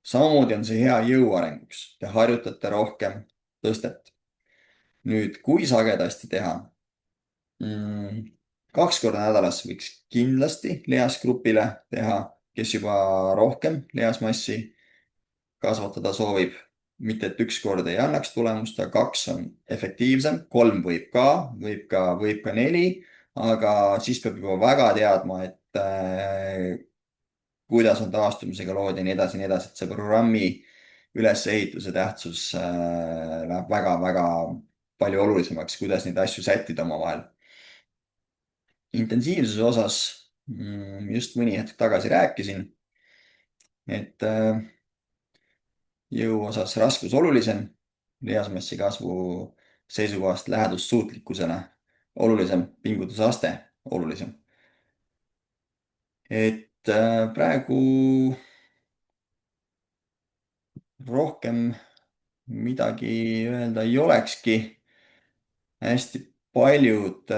samamoodi on see hea jõuarenguks, te harjutate rohkem tõstet. nüüd, kui sagedasti teha? 2 korda nädalas võiks kindlasti lihasgrupile teha, kes juba rohkem lihasmassi kasvatada soovib. mitte, et 1 kord ei annaks tulemust, aga 2 on efektiivsem, 3 võib ka 4, aga siis peab juba väga teadma, et kuidas on taastumisega lood ja nii edasi, et see programmi ülesehituse tähtsus läheb väga-väga palju olulisemaks, kuidas neid asju sättida omavahel. intensiivsuse osas just mõni hetk tagasi rääkisin, et jõu osas raskus olulisem, lihasmassi kasvu seisukohast lähedussuutlikkusele olulisem pingutusaste olulisem. et praegu rohkem midagi öelda ei olekski. hästi paljud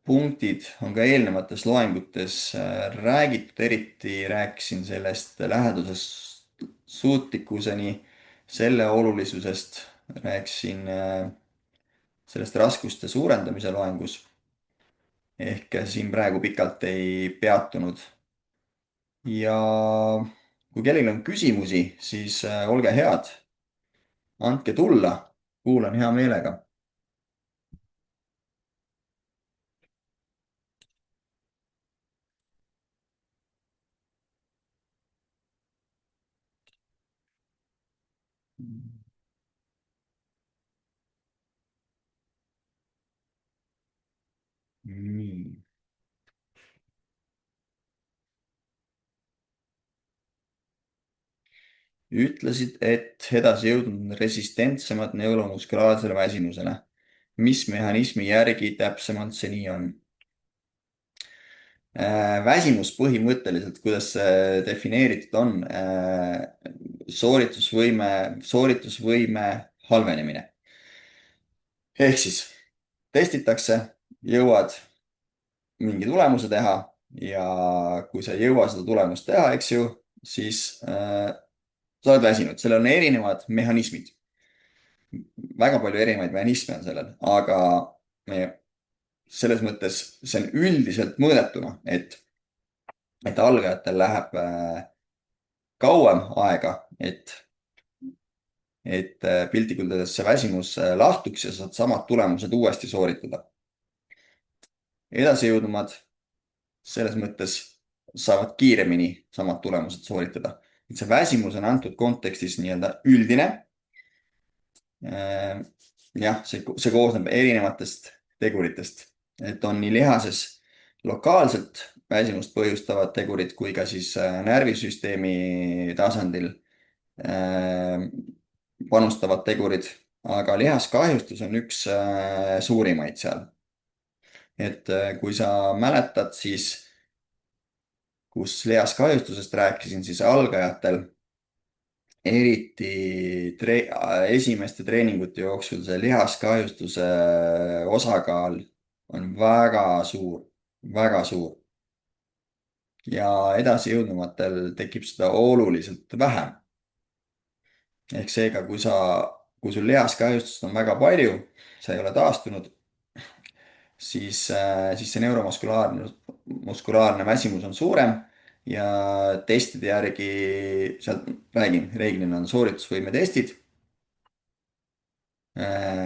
punktid on ka eelnevates loengutes räägitud, eriti rääkisin sellest lähedusest suutlikkuseni, selle olulisusest, rääkisin sellest raskuste suurendamise loengus. ehk siin praegu pikalt ei peatunud. ja kui kellelgi on küsimusi, siis olge head, andke tulla, kuulan hea meelega. nii. ütlesid, et edasi jõudnud resistentsemad neuromuskulaarsele väsimusele. mis mehhanismi järgi täpsemalt see nii on? Väsimus põhimõtteliselt, kuidas see defineeritud on? sooritusvõime halvenemine. ehk siis testitakse, jõuad mingi tulemuse teha ja kui sa ei jõua seda tulemust teha, eks ju, siis sa oled väsinud, sellel on erinevad mehhanismid. väga palju erinevaid mehhanisme on sellel, aga selles mõttes see on üldiselt mõõdetuna, et algajatel läheb kauem aega, et piltlikult öeldes see väsimus lahtuks ja saad samad tulemused uuesti sooritada. edasijõudnumad selles mõttes saavad kiiremini samad tulemused sooritada. et see väsimus on antud kontekstis nii-öelda üldine. jah, see koosneb erinevatest teguritest, et on nii lihases lokaalselt väsimust põhjustavad tegurid kui ka siis närvisüsteemi tasandil panustavad tegurid, aga lihaskahjustus on üks suurimaid seal. et kui sa mäletad, siis kus lihaskahjustusest rääkisin, siis algajatel eriti esimeste treeningute jooksul see lihaskahjustuse osakaal on väga suur, väga suur. ja edasijõudnumatel tekib seda oluliselt vähem. ehk seega, kui sul lihaskahjustust on väga palju, sa ei ole taastunud, siis see muskulaarne väsimus on suurem ja testide järgi, sealt räägin, reeglina on sooritusvõimetestid,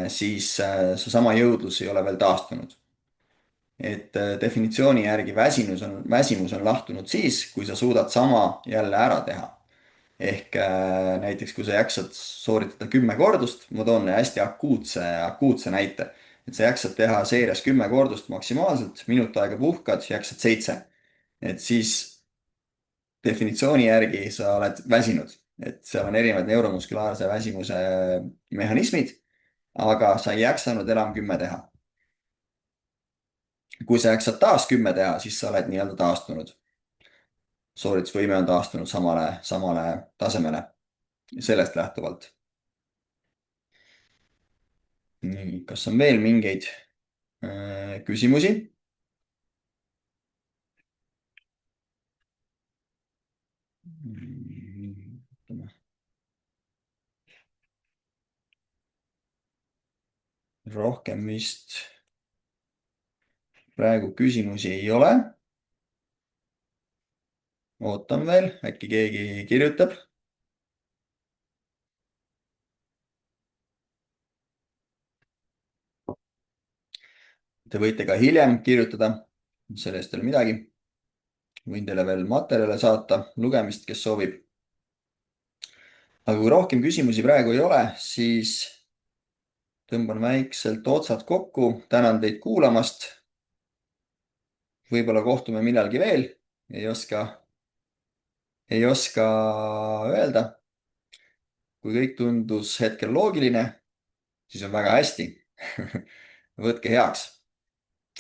siis seesama jõudlus ei ole veel taastunud. et definitsiooni järgi väsimus on lahtunud siis, kui sa suudad sama jälle ära teha. ehk näiteks, kui sa jaksad sooritada 10 kordust, ma toon hästi akuutse näite, et sa jaksad teha seerias 10 kordust maksimaalselt, minut aega puhkad, jaksad 7. et siis definitsiooni järgi sa oled väsinud, et seal on erinevad neuromuskulaarse väsimuse mehhanismid, aga sa ei jaksanud enam 10 teha. kui sa jaksad taas 10 teha, siis sa oled nii-öelda taastunud. sooritusvõime on taastunud samale tasemele sellest lähtuvalt. nii, kas on veel mingeid küsimusi? rohkem vist praegu küsimusi ei ole. ootan veel, äkki keegi kirjutab. Te võite ka hiljem kirjutada, sellest ei ole midagi. võin teile veel materjale saata, lugemist, kes soovib. aga kui rohkem küsimusi praegu ei ole, siis tõmban väikselt otsad kokku, tänan teid kuulamast. võib-olla kohtume millalgi veel, ei oska öelda. kui kõik tundus hetkel loogiline, siis on väga hästi. võtke heaks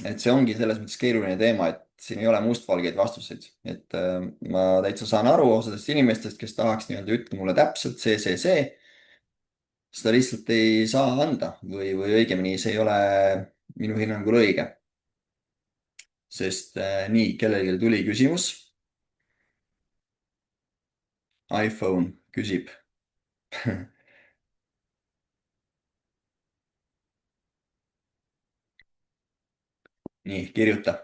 et see ongi selles mõttes keeruline teema, et siin ei ole mustvalgeid vastuseid, et ma täitsa saan aru osadest inimestest, kes tahaks nii-öelda ütle mulle täpselt see, seda lihtsalt ei saa anda või õigemini see ei ole minu hinnangul õige, sest nii, kellelgi tuli küsimus. iPhone küsib. nii, kirjuta.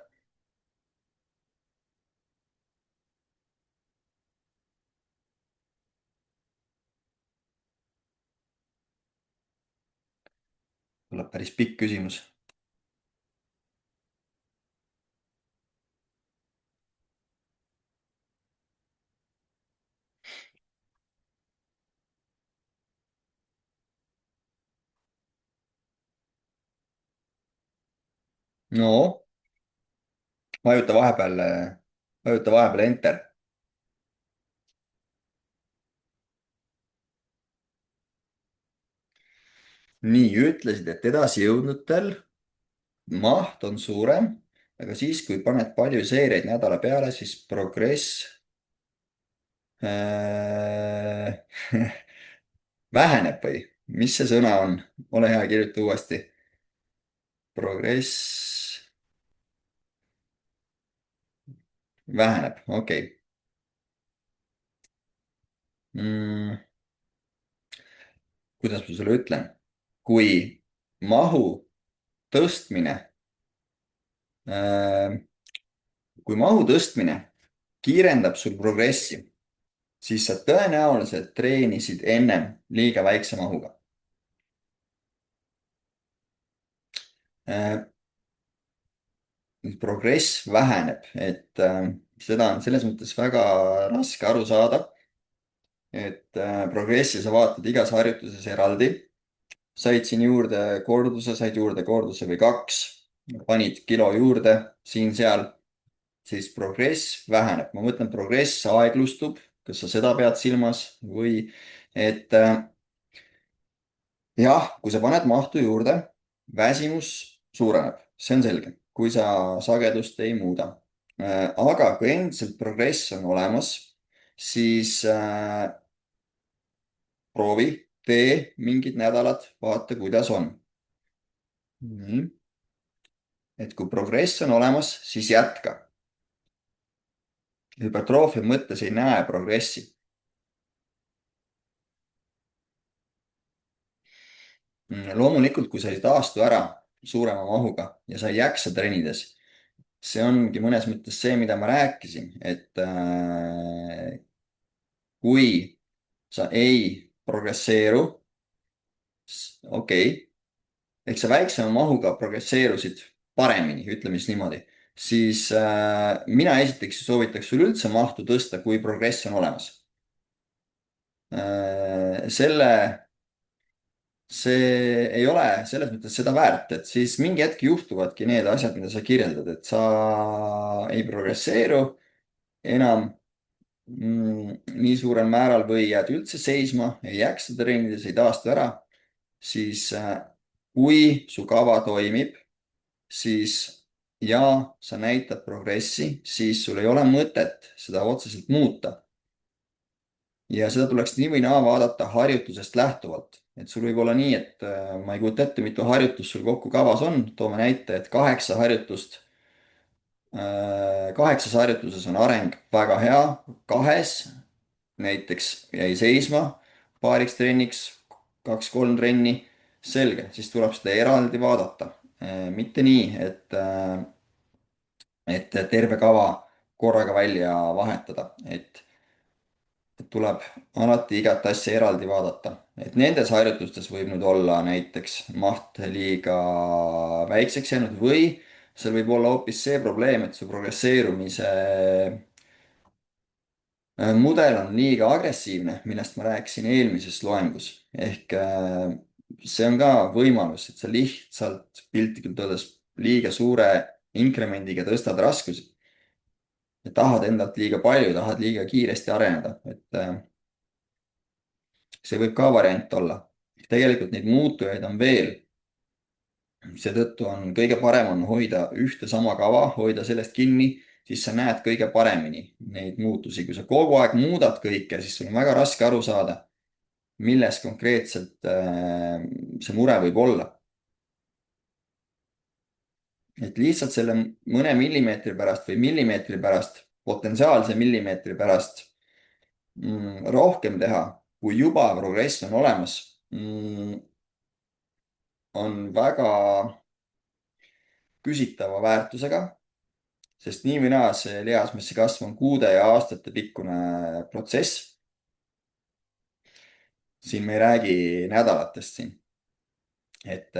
tuleb päris pikk küsimus. no vajuta vahepeal, vajuta vahepeal enter. nii, ütlesid, et edasijõudnutel maht on suurem, aga siis, kui paned palju seeriaid nädala peale, siis progress äh, väheneb või? mis see sõna on? ole hea, kirjuta uuesti. progress väheneb, okei okay. Kuidas ma sulle ütlen? kui mahu tõstmine, äh, kui mahu tõstmine kiirendab sul progressi, siis sa tõenäoliselt treenisid ennem liiga väikse mahuga. Äh, progress väheneb, et seda on selles mõttes väga raske aru saada, et progressi sa vaatad igas harjutuses eraldi. said siin juurde korduse, said juurde korduse või kaks, panid kilo juurde siin-seal, siis progress väheneb. ma mõtlen, progress aeglustub, kas sa seda pead silmas või et jah, kui sa paned mahtu juurde, väsimus suureneb, see on selge, kui sa sagedust ei muuda. aga kui endiselt progress on olemas, siis proovi, tee mingid nädalad, vaata, kuidas on. nii, et kui progress on olemas, siis jätka. hüpertroofia mõttes ei näe progressi. loomulikult, kui sa ei taastu ära suurema mahuga ja sa ei jaksa treenides, see ongi mõnes mõttes see, mida ma rääkisin, et kui sa ei progresseeru, okei okay,, ehk sa väiksema mahuga progresseerusid paremini, ütleme siis niimoodi, siis mina esiteks soovitaks sul üldse mahtu tõsta, kui progress on olemas. Selle see ei ole selles mõttes seda väärt, et siis mingi hetk juhtuvadki need asjad, mida sa kirjeldad, et sa ei progresseeru enam nii suurel määral või jääd üldse seisma, ei jaksa treenides, ei taastu ära, siis kui su kava toimib, siis ja sa näitad progressi, siis sul ei ole mõtet seda otseselt muuta. ja seda tuleks nii või naa vaadata harjutusest lähtuvalt, et sul võib olla nii, et ma ei kujuta ette, mitu harjutust sul kokku kavas on, toome näite, et 8 harjutust. 8 harjutuses on areng väga hea, kahes näiteks jäi seisma paariks trenniks, 2-3 trenni, selge, siis tuleb seda eraldi vaadata. mitte nii, et terve kava korraga välja vahetada, et tuleb alati igat asja eraldi vaadata. et nendes harjutustes võib nüüd olla näiteks maht liiga väikseks jäänud või seal võib olla hoopis see probleem, et su progresseerumise mudel on liiga agressiivne, millest ma rääkisin eelmises loengus. ehk see on ka võimalus, et sa lihtsalt piltlikult öeldes liiga suure inkremendiga tõstad raskusi ja tahad endalt liiga palju, tahad liiga kiiresti areneda, et see võib ka variant olla. tegelikult neid muutujaid on veel. seetõttu on kõige parem on hoida ühte sama kava, hoida sellest kinni, siis sa näed kõige paremini neid muutusi. Kui sa kogu aeg muudad kõike, siis sul on väga raske aru saada, milles konkreetselt see mure võib olla. Et lihtsalt selle mõne millimeetri pärast või millimeetri pärast, potentsiaalse millimeetri pärast rohkem teha, kui juba progress on olemas, on väga küsitava väärtusega, sest nii või naa see lihasmassi kasv on kuude ja aastate pikkune protsess. siin me ei räägi nädalatest siin. Et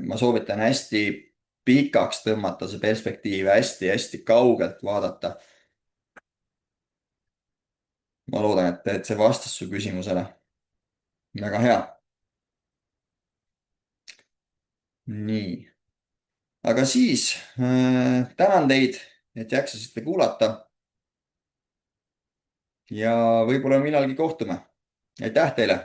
ma soovitan hästi pikaks tõmmata see perspektiiv, hästi-hästi kaugelt vaadata. ma loodan, et see vastas su küsimusele. väga hea. nii, aga siis tänan teid, et jaksasite kuulata ja võib-olla millalgi kohtume. aitäh teile!